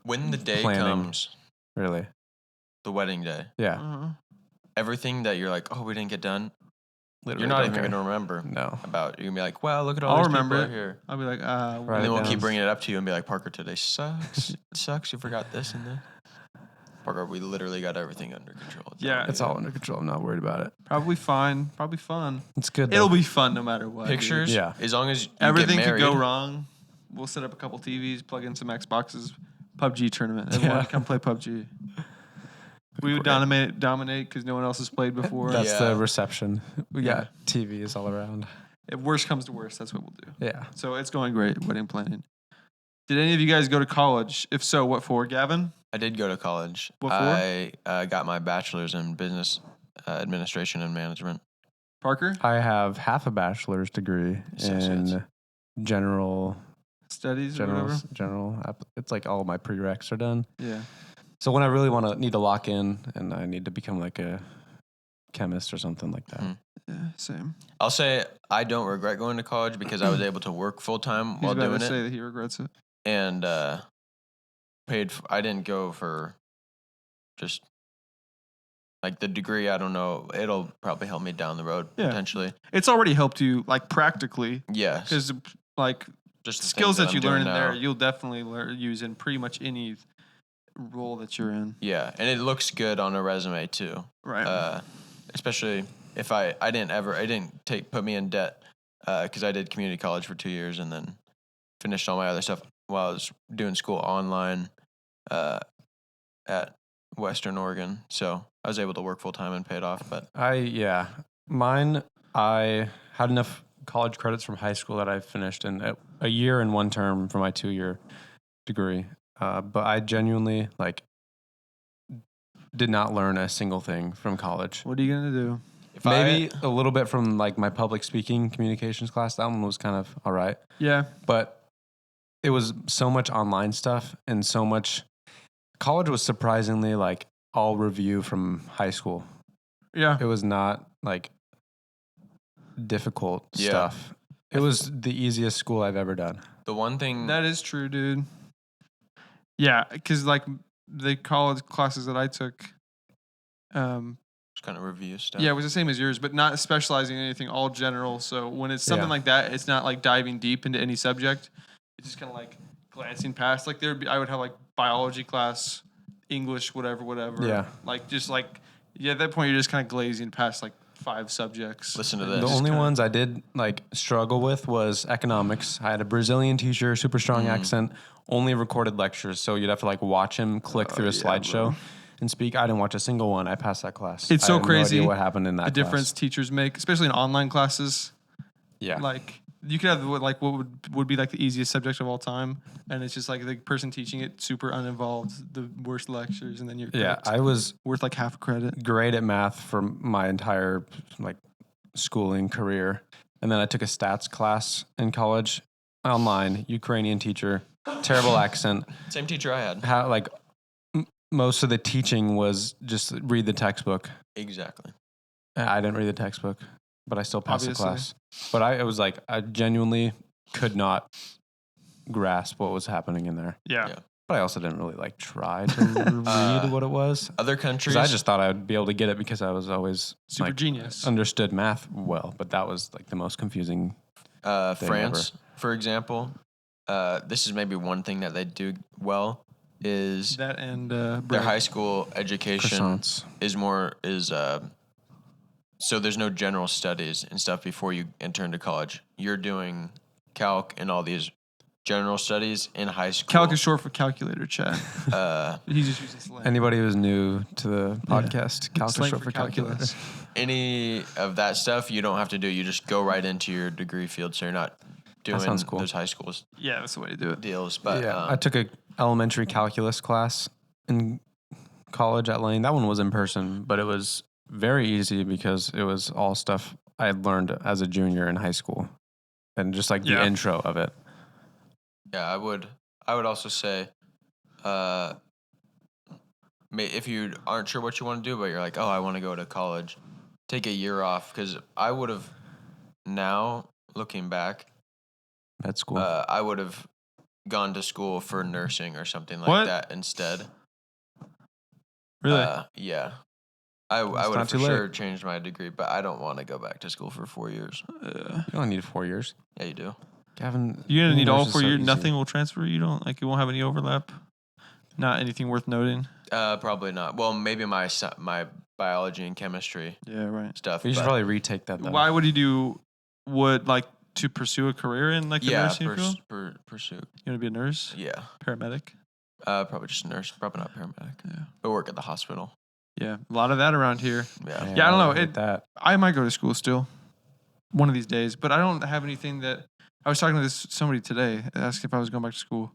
When the day Planning. comes, really. the wedding day, Yeah, Uh-huh. everything that you're like, oh, we didn't get done, literally you're not don't even care. going to remember No. about. You're going to be like, well, look at all I'll these remember people it. are here. I'll be like, Right. And then it we'll down. keep bringing it up to you and be like, Parker, today sucks. It sucks. You forgot this and this. Parker, we literally got everything under control. Yeah. It's all under control. I'm not worried about it. probably fine. Probably fun. It's good. It'll though. be fun no matter what. dude. Pictures, Yeah. as long as you Everything get could married. go wrong. We'll set up a couple TVs, plug in some Xboxes, PUBG tournament. Everyone Yeah. come play PUBG. We would dominate because no one else has played before. That- That's Yeah. the reception. We Yeah. got TVs all around. If worst comes to worst, that's what we'll do. Yeah. So it's going great, wedding planning. Did any of you guys go to college? If so, what for? Gavin? I did go to college. What for? I got my bachelor's in business administration and management. Parker? I have half a bachelor's degree Associates. in general Studies or whatever? It's like all my prereqs are done. Yeah. So when I really need to lock in and I need to become like a chemist or something like that. Mhm. Yeah, same. I'll say I don't regret going to college because I was able to work full time He's while about doing to it, say that he regrets it. and I didn't go for just like the degree. I don't know. It'll probably help me down the road Yeah. potentially. It's already helped you, like, practically. Yes, Because, like, just the skills things that you I'm learn in doing there, now. you'll definitely use in pretty much any role that you're in. Yeah, and it looks good on a resume too. Right. Especially if I didn't put me in debt because I did community college for 2 years and then finished all my other stuff while I was doing school online at Western Oregon. So I was able to work full time and pay it off. But I had enough college credits from high school that I finished in a year and one term for my 2-year degree. But I genuinely did not learn a single thing from college. What are you going to do? if Maybe a little bit from like my public speaking communications class. That one was kind of all right. Yeah. But it was so much online stuff and so much. College was surprisingly like all review from high school. Yeah. It was not like difficult Yeah. stuff. It was the easiest school I've ever done. the one thing That is true, dude. Yeah, because like the college classes that I took, Just kind of review stuff. yeah, it was the same as yours, but not specializing in anything, all general. So when it's something Yeah. like that, it's not like diving deep into any subject. It's just kind of like glancing past. Like I would have like biology class, English, whatever. Yeah. Like just like at that point you're just kind of glazing past like 5 subjects. Listen to And this. The just only kinda- ones I did like struggle with was economics. I had a Brazilian teacher, super strong accent, only recorded lectures, so you'd have to like watch him click through a slideshow and speak. I didn't watch a single one. I passed that class. It's I so have no crazy idea what happened in that the class. difference teachers make, especially in online classes. Yeah. Like you could have what would be like the easiest subject of all time, and it's just like the person teaching it super uninvolved, the worst lectures, and then you're Yeah, cooked. I was Worth like half a credit. great at math for my entire like schooling career, and then I took a stats class in college, online, Ukrainian teacher, terrible accent. Same teacher I had. How like most of the teaching was just read the textbook. Exactly. I didn't read the textbook, but I still passed Obviously. the class. But it was like I genuinely could not grasp what was happening in there. Yeah. But I also didn't really like try to read what it was. Other countries. Because I just thought I would be able to get it because I was always Super like, genius. understood math well. But that was like the most confusing. France, for example. This is maybe one thing that they do well is That and their bread. high school education Croissants. is so there's no general studies and stuff before you enter into college. You're doing calc and all these general studies in high school. Calc is short for calculator, chat. He's just using slang. Anybody who's new to the podcast, calc is Slang short for calculator. Any of that stuff you don't have to do. You just go right into your degree field, so you're not doing sounds cool. those high school Yeah, that's the way to do it. deals. But Yeah, I took a elementary calculus class in college at Lane. That one was in person, but it was very easy because it was all stuff I had learned as a junior in high school, and just like the Yeah. intro of it. yeah, I would also say, if you aren't sure what you want to do, but you're like, oh, I want to go to college, take a year off, because I would have now looking back, Med school. I would have gone to school for nursing or something like What? that instead. Really? Yeah. I would not have for too late. sure changed my degree, but I don't want to go back to school for 4 years. You don't need 4 years. Yeah, you do. Gavin, You're gonna being need all nurse is 4 so years. easy. Nothing will transfer. You don't like. You won't have any overlap. Not anything worth noting. Probably not. Well, maybe my biology and chemistry Yeah, right. stuff. You should but probably retake that though. Why would you do? Would like to pursue a career in like the yeah, nursing field? pursue. You want to be a nurse, Yeah. paramedic? Probably just a nurse. Probably not paramedic. Yeah. But work at the hospital. Yeah, a lot of that around here. Yeah. Yeah, I don't know. hate that. I might go to school still, one of these days, but I don't have anything that. I was talking to somebody today, asking if I was going back to school.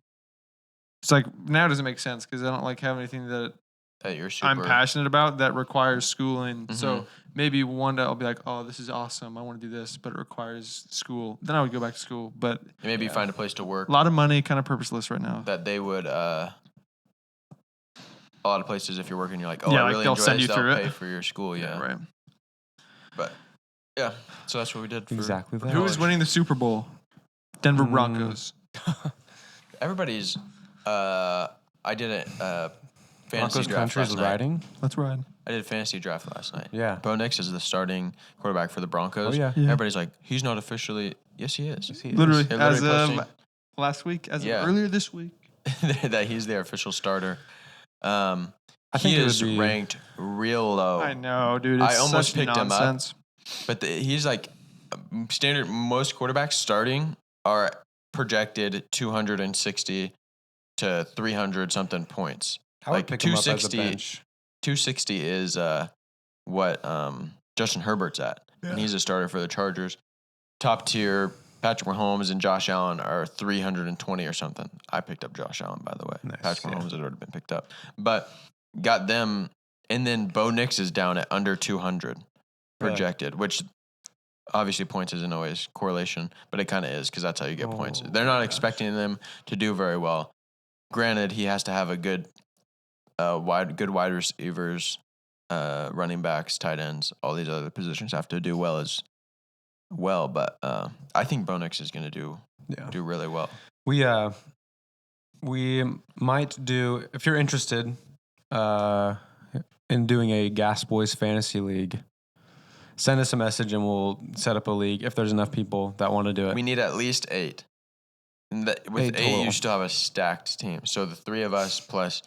It's like now it doesn't make sense because I don't like have anything that That you're super. I'm passionate about that requires schooling. Mhm. So maybe one day I'll be like, oh, this is awesome. I want to do this, but it requires school. Then I would go back to school. But Maybe find a place to work a lot of money, kind of purposeless right now. that they would. A lot of places, if you're working, you're like, oh, Yeah, I like really they'll enjoy send this. you They'll through it. pay for your school. Yeah. Right. But yeah, so that's what we did. For Exactly that. Who is winning the Super Bowl? Denver Mm. Broncos. Everybody's. I did a fantasy Broncos draft country is last night. riding. Let's ride. I did a fantasy draft last night. Yeah. Bo Nix is the starting quarterback for the Broncos. Oh, yeah. Yeah. Everybody's like, he's not officially. Yes, he is. He is. Literally, They're as literally of last week, as Yeah. of earlier this week. that he's their official starter. I He think it would is be- ranked real low. I know, dude. I It's almost such picked him up. nonsense. But he's like standard. Most quarterbacks starting are projected 260 to 300 something points. I would like pick him up as a 260 bench. 260 is what Justin Herbert's at, and he's a starter for the Chargers. Top tier Patrick Mahomes and Josh Allen are 320 or something. I picked up Josh Allen, by the way. Nice, Patrick yeah. Mahomes had already been picked up, but got them. And then Bo Nix is down at under 200 Really? projected, which obviously points isn't always correlation, but it kind of is because that's how you get points. Oh, They're not gosh. expecting them to do very well. Granted, he has to have a good wide receivers, running backs, tight ends, all these other positions have to do well as well. But I think Bo Nix is going to Yeah. do really well. We We might do, if you're interested in doing a Gas Boys Fantasy League, send us a message and we'll set up a league if there's enough people that want to do it. We need at least 8. And with 8 8, total. you still have a stacked team. So the 3 of us plus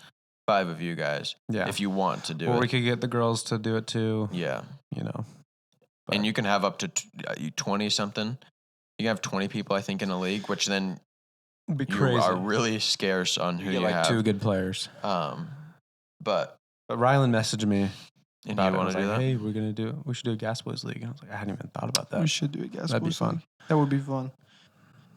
5 of you guys, Yeah. if you want to do Or it. we could get the girls to do it too, Yeah. you know. And you can have up to 20 something. You can have 20 people, I think, in a league, which then It'd be you crazy. are really scarce on who you you get like have. 2 good players. But But Rylan messaged me and about you it. want Was to do like, that? Hey, we should do a Gas Boys League. And I was like, I hadn't even thought about We that. should do a gas. That'd be Boys fun. league. That would be fun.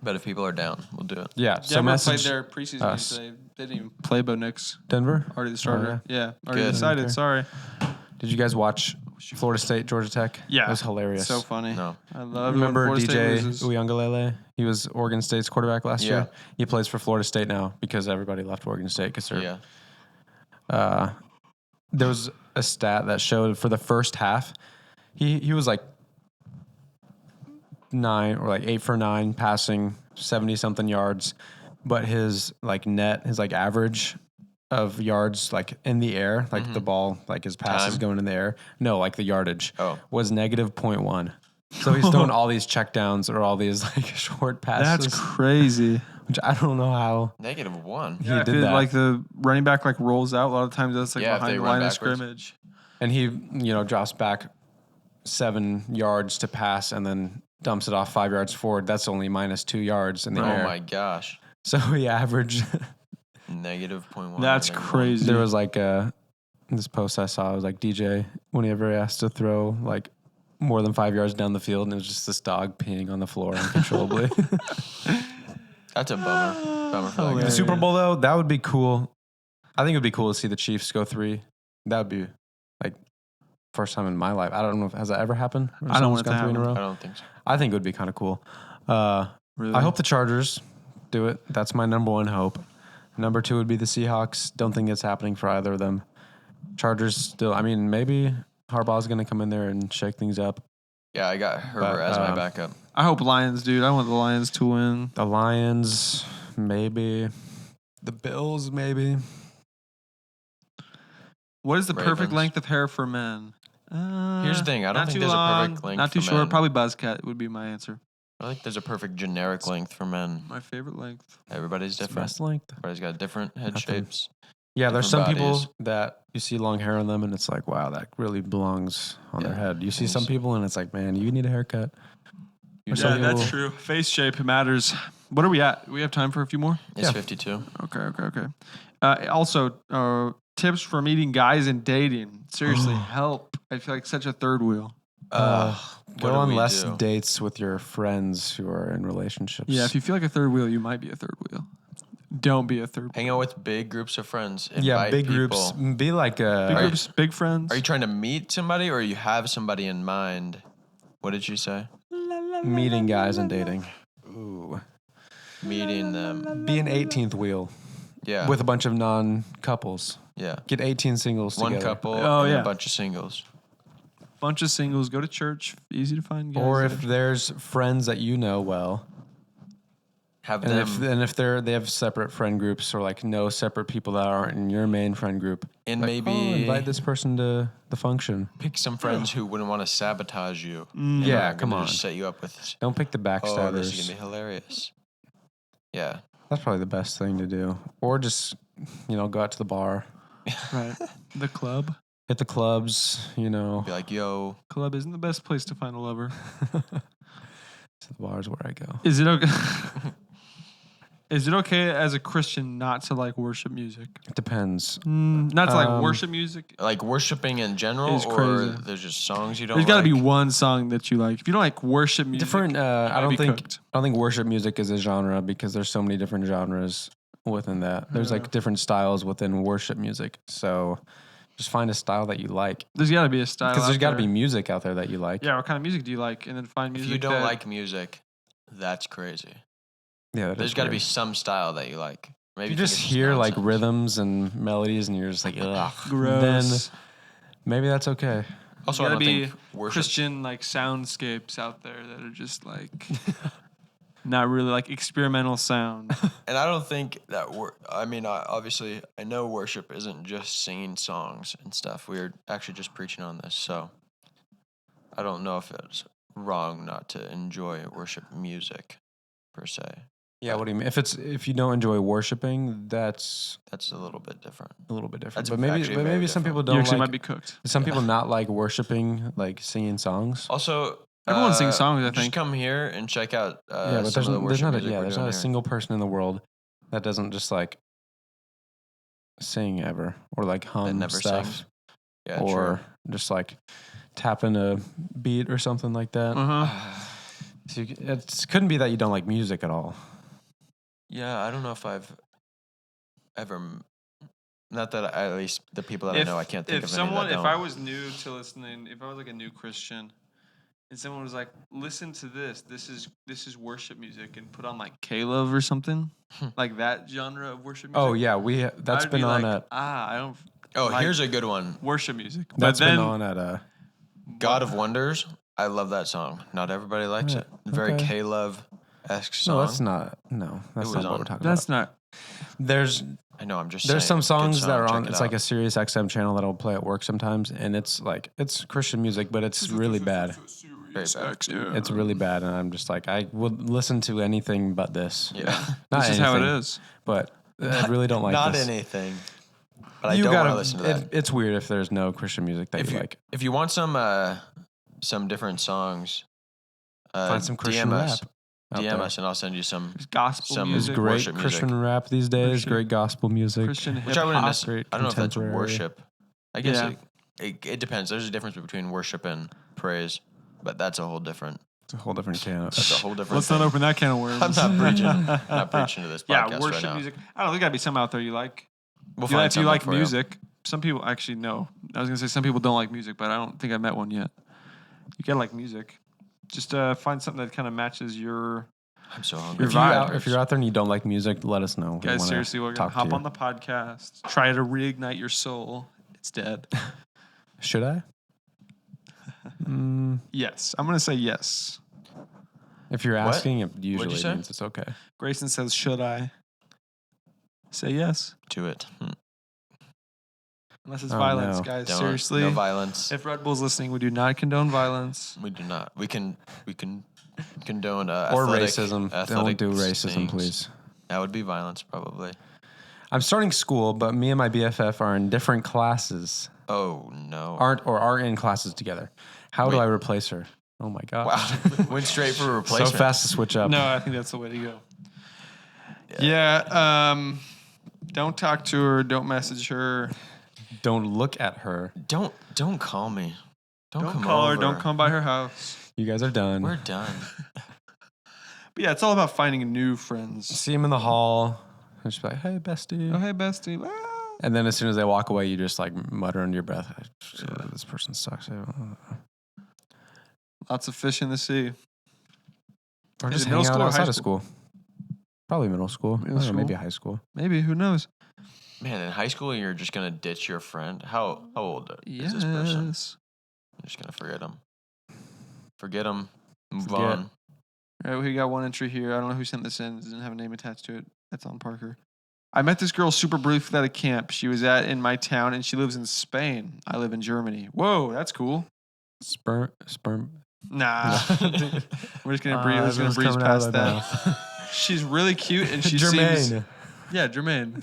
But if people are down, we'll do it. Yeah. So Denver played message their preseason us. games today. They didn't even play Bo Nix. Denver. Already the starter. Yeah, already Good. decided. Okay. Sorry. Did you guys watch Florida State, Georgia Tech? Yeah. It was hilarious. So funny. No. I love Remember when Florida DJ State loses. Uyangalele? He was Oregon State's quarterback last Yeah. year. He plays for Florida State now because everybody left Oregon State because they're Yeah. there was a stat that showed for the first half, he was like 8 for 9 passing 70 something yards, but his like average of yards like in the air, like the ball, like his pass is Time? going in the air. No, like the yardage Oh. was negative 0.1. So he's throwing all these checkdowns or all these like short passes, That's crazy. which I don't know how -1. he Yeah, if did it, that. like the running back like rolls out, a lot of times that's like Yeah, if behind they the run line of backwards. scrimmage. And he, drops back 7 yards to pass and then dumps it off 5 yards forward. That's only -2 yards in the Oh air. my gosh. So he averaged. -0.1. That's -1. crazy. There was like this post I saw. It was like DJ whenever he asked to throw like more than 5 yards down the field, and it was just this dog peeing on the floor uncontrollably. That's a bummer. Bummer for that The guy. Super Bowl though, that would be cool. I think it would be cool to see the Chiefs go 3. That would be like first time in my life. I don't know if has that ever happened. Where I don't someone's want it gone to 3 in a happen. row. I don't think so. I think it would be kind of cool. Really? I hope the Chargers do it. That's my number 1 hope. Number 2 would be the Seahawks. Don't think it's happening for either of them. Chargers still. I mean, maybe Harbaugh's going to come in there and shake things up. Yeah, I got Herbert as my backup. I hope Lions, dude. I want the Lions to win. The Lions, maybe. The Bills, maybe. What is the perfect Ravens. length of hair for men? Here's the thing. I don't not think too there's long, a perfect length Not too for short. men. Probably buzzcut would be my answer. I think there's a perfect generic length for men. My favorite length. Everybody's It's the different. best length. Everybody's got different head Nothing. shapes. Yeah, there's some Different people bodies. that you see long hair on them, and it's like, wow, that really belongs on their Yeah. head. You see And some s- people, and it's like, man, you need a haircut. You Some Yeah, know, people- that's true. Face shape matters. What are we at? We have time for a few more? it's Yeah. 52. Okay. Also, tips for meeting guys and dating. Seriously, help. I feel like such a third wheel. What Go do on we less do? dates with your friends who are in relationships. Yeah, if you feel like a third wheel, you might be a third wheel. Don't be a third Hang out with big groups of friends. yeah, Invite big people. groups. Be like Big groups, big friends. Are you trying to meet somebody or you have somebody in mind? What did you say? meeting guys and dating. Ooh. Meeting them. Be an 18th wheel Yeah. with a bunch of non-couples. yeah. Get 18 singles One together. couple Oh, and yeah. a bunch of singles. Bunch of singles. Go to church. Easy to find guys. Or there. if there's friends that you know well, Have and them if they have separate friend groups or like no separate people that aren't in your main friend group, and like, maybe oh, invite this person to the function. pick some friends who wouldn't want to sabotage you. Mm. Yeah, Are come gonna on. Just set you up with, Don't pick the oh, backstabbers. this is going to be hilarious. Yeah. That's probably the best thing to do. Or just, go out to the bar, Right. The club. hit the clubs, Be like, yo, Club isn't the best place to find a lover. to the bars where I go. Is it okay? Is it okay as a Christian not to like worship music? It depends. Not to like Um, worship music. like worshiping in general, Is or crazy. there's just songs you don't There's got to like? be one song that you like. If you don't like worship music, Different. you I might don't be think. cooked. I don't think worship music is a genre because there's so many different genres within that. There's Yeah. like different styles within worship music. So just find a style that you like There's got to be a style. because there's got to be music out there that you like. Yeah, what kind of music do you like? And then find If music. you don't that, like music, that's crazy. Yeah, that There's is got to be weird. some style that you like. Maybe You think just it's hear like nonsense. rhythms and melodies, and you're just like, ugh. gross. Then maybe that's okay. Also, I gotta don't be think worship. Christian like soundscapes out there that are just like Not really like experimental sound. And I don't think that obviously, I know worship isn't just singing songs and stuff. We're actually just preaching on this, so I don't know if it's wrong not to enjoy worship music per se. Yeah, what do you mean? If you don't enjoy worshiping, that's That's a little bit different. a little bit different. That's But actually maybe very some different. people You don't actually like. might be cooked. Some people not like worshiping, like singing songs. Also, Everyone sings songs, I just think. come here and check out Yeah, but some of the there's worship not a, music we're there's doing not a here. single person in the world that doesn't just like sing ever or like hum never stuff sings? Yeah, or just like tapping a beat or something like that. Uh-huh. So it couldn't be that you don't like music at all. Yeah, I don't know if I've ever. Not that at least the people that I know, I can't think of any that don't. If I was new to listening, if I was like a new Christian, and someone was like, "Listen to this. This is worship music," and put on like Caleb or something, like that genre of worship music. Oh yeah, that's I'd been be on like, at I don't Oh, like here's a good one. worship music. that's but then, been on at God of Wonders. I love that song. Not everybody likes Yeah, it. Very okay. K-Love-esque song. no, that's not that's was not what on- we're talking That's about. not. There's I know. I'm just. There's saying, some good songs that are song, on. check it It's like out. a Sirius XM channel that I'll play at work sometimes, and it's Christian music, but it's really bad. Very bad. It's really bad, and I'm just like I would listen to anything but this. Yeah. Not This is how it anything, is. But I really don't like Not this. anything. But I You don't want to gotta. listen to that. It's weird if there's no Christian music that If you you like. if you want some different songs, Find some Christian DM rap. us. out DM there. us and I'll send you some. There's gospel Some There's music. great worship music. Christian rap these days. Christian- Great gospel music. Christian Which I wouldn't hip-hop. necessarily. Great I don't know if that's contemporary. worship. I guess Yeah. it depends. There's a difference between worship and praise, but that's a whole different. It's a whole different can. That's a whole different. Let's thing. not open that can of worms. I'm not preaching. I'm not preaching to this podcast Yeah, worship right now. music. I don't know. There's got to be some out there you like. We'll If you find like- if you something like for music, some people actually no. I was gonna say some people don't like music, but I don't think I've met one yet. You gotta like music. Just find something that kind of matches your. I'm so hungry. If you're out there and you don't like music, let us know. We Guys, wanna seriously, we're gonna talk to hop you. on the podcast. Try to reignite your soul. It's dead. Should I? Mm, Yes, I'm gonna say yes. if you're What? asking, it What'd you usually say? means it's okay. Grayson says, "Should I?" Say yes, To it. unless it's Oh, violence, no. guys. Don't- Seriously, No violence. if Red Bull's listening, we do not condone violence. We do not. We can condone Or athletic, racism. athletic Don't do racism, things. please. That would be violence, probably. I'm starting school, but me and my BFF are in different classes. Oh no! Are in classes together. How do Wait. I replace her? Oh my god! Wow, went straight for a So replacement. fast to switch up. No, I think that's the way to go. Yeah. Don't talk to her. Don't message her. Don't look at her. Don't call me. Don't come call her. over. Don't come by her house. You guys are done. We're done. But yeah, it's all about finding new friends. See him in the hall. And just be like, "Hey, bestie." Oh, hey, bestie. Ah. And then as soon as they walk away, you just like mutter under your breath, "This person sucks." Lots of fish in the sea. Or Is just it hang middle out school or high outside of school. Probably middle school. Middle I don't know, maybe school? high school. Maybe. Who knows? Man, in high school, you're just gonna ditch your friend. How old is this person? Yes. You're just gonna forget him. Forget him. Move Forget. on. All right, we got one entry here. I don't know who sent this in. It doesn't have a name attached to it. That's on Parker. I met this girl super briefly at a camp she was at in my town, and she lives in Spain. I live in Germany. Whoa, that's cool. Sperm. Nah, we're just gonna breeze. As it was breeze coming out past of my that. mouth. She's really cute, and she Jermaine. seems yeah, Jermaine.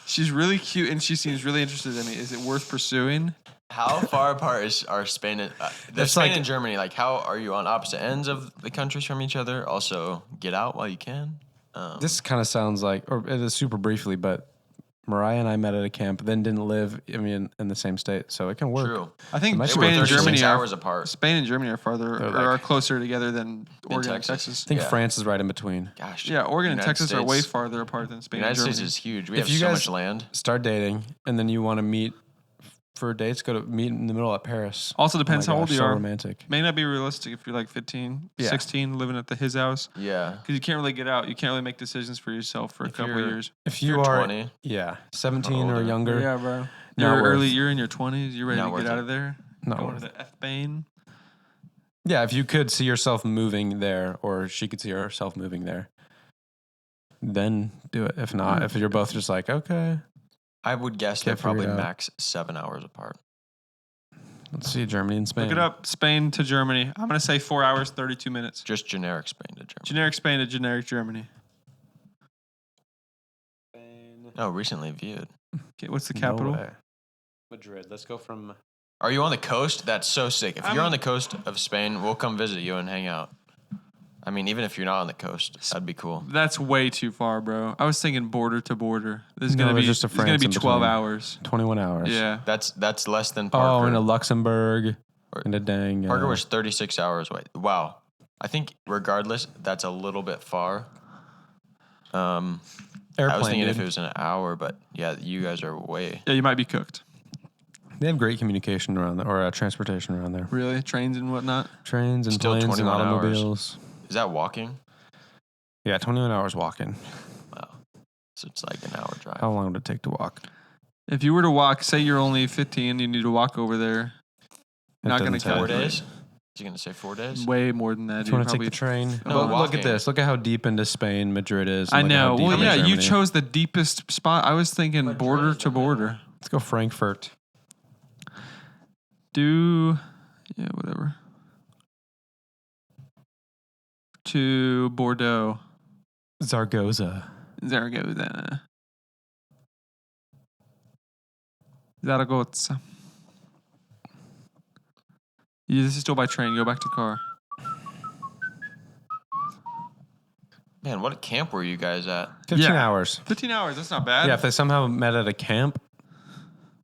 She's really cute, and she seems really interested in me. Is it worth pursuing? How far apart are Spain and That's Spain like- and Germany? Like, how are you on opposite ends of the countries from each other? Also, get out while you can. This kind of sounds like, or it is super briefly, but Mariah and I met at a camp, then didn't live, in the same state, so it can work. True. I think They were Spain and 36 Germany are hours apart. Spain and Germany are farther They're or like- are closer together than Oregon and Texas. Texas. I think Yeah. France is right in between. Gosh. Yeah, Oregon and United Texas are way States- farther apart than Spain United and States Germany. is huge. We If have you so guys- much land. Start dating, and then you want to meet for dates, go to meet in the middle at Paris. Also Oh my depends how old gosh, you so are. romantic. May not be realistic if you're like 15, Yeah. 16, living at his house. Yeah. Because you can't really get out. You can't really make decisions for yourself for a If couple you're- years. If You're you are 20. 17 or older. younger, Yeah, bro. Not You're worth- early. You're in your 20s. You're ready Not to worth get out it. of there. not Going worth to it. the F-Bane. Yeah, if you could see yourself moving there, or she could see herself moving there, then do it. If not, if you're both just like, okay, I would guess Can't they're figure probably it out. max 7 hours apart. let's see Germany and Spain. Look it up. Spain to Germany. I'm going to say 4 hours, 32 minutes. Just generic Spain to Germany. Generic Spain to generic Germany. No, recently viewed. Okay, what's the No capital? way. Madrid. Let's go from. Are you on the coast? That's so sick. If you're I'm- on the coast of Spain, we'll come visit you and hang out. I mean, even if you're not on the coast, that'd be cool. That's way too far, bro. I was thinking border to border. This is No, going to there's be just a it's gonna France be in 12 between. hours. 21 hours. Yeah. That's less than Parker. Oh, into Luxembourg. Or- Into dang. Parker was 36 hours away. Wow. I think regardless, that's a little bit far. airplane. I was thinking if dude. it was an hour, but yeah, you guys are way. Yeah, you might be cooked. They have great communication around there, or transportation around there. Really? Trains and whatnot? Trains and Still planes and 21 hours. automobiles. Is that walking? Yeah, 21 hours walking. Wow. So it's like an hour drive. How long would it take to walk? If you were to walk, say you're only 15, you need to walk over there. It Not gonna doesn't count. 4 calculate. days? Is he going to say 4 days? Way more than that. Do you want to take probably- the train? No, Look walking. at this. Look at how deep into Spain Madrid is. I and look at how know. deep Well, into yeah, you Germany. chose the deepest spot. I was thinking border to border. Let's go Frankfurt. Yeah, whatever. To Bordeaux. Zaragoza. Zaragoza. Zaragoza. Yeah, this is still by train. Go back to car. Man, what camp were you guys at? 15 Yeah. hours. 15 hours. That's not bad. Yeah, if they somehow met at a camp,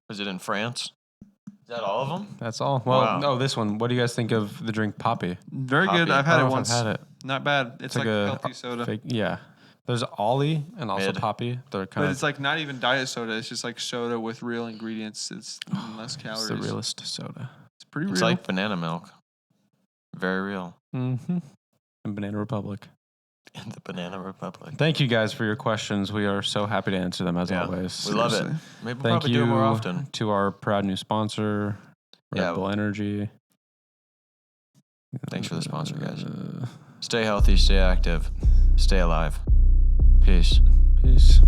Was it in France? Is that all of them? that's all. Well, Wow. no, this one. What do you guys think of the drink Poppy? Very good. Poppy. I've I had don't it know if once. I've had it. Not bad. It's like a healthy soda. Fake, yeah. There's Ollie and also Mid. Poppy. They're kind But of it's like not even diet soda. It's just like soda with real ingredients. It's less calories. the realest soda. It's pretty It's real. like banana milk. Very real. Mm-hmm. And Banana Republic. In the Banana Republic. Thank you guys for your questions. We are so happy to answer them as Yeah, always. We love it. Seriously. Maybe we'll Thank probably you do it more often. to our proud new sponsor, Red Yeah. Bull Energy. Thanks for the sponsor, guys. Uh, Stay healthy, stay active, stay alive. Peace. peace.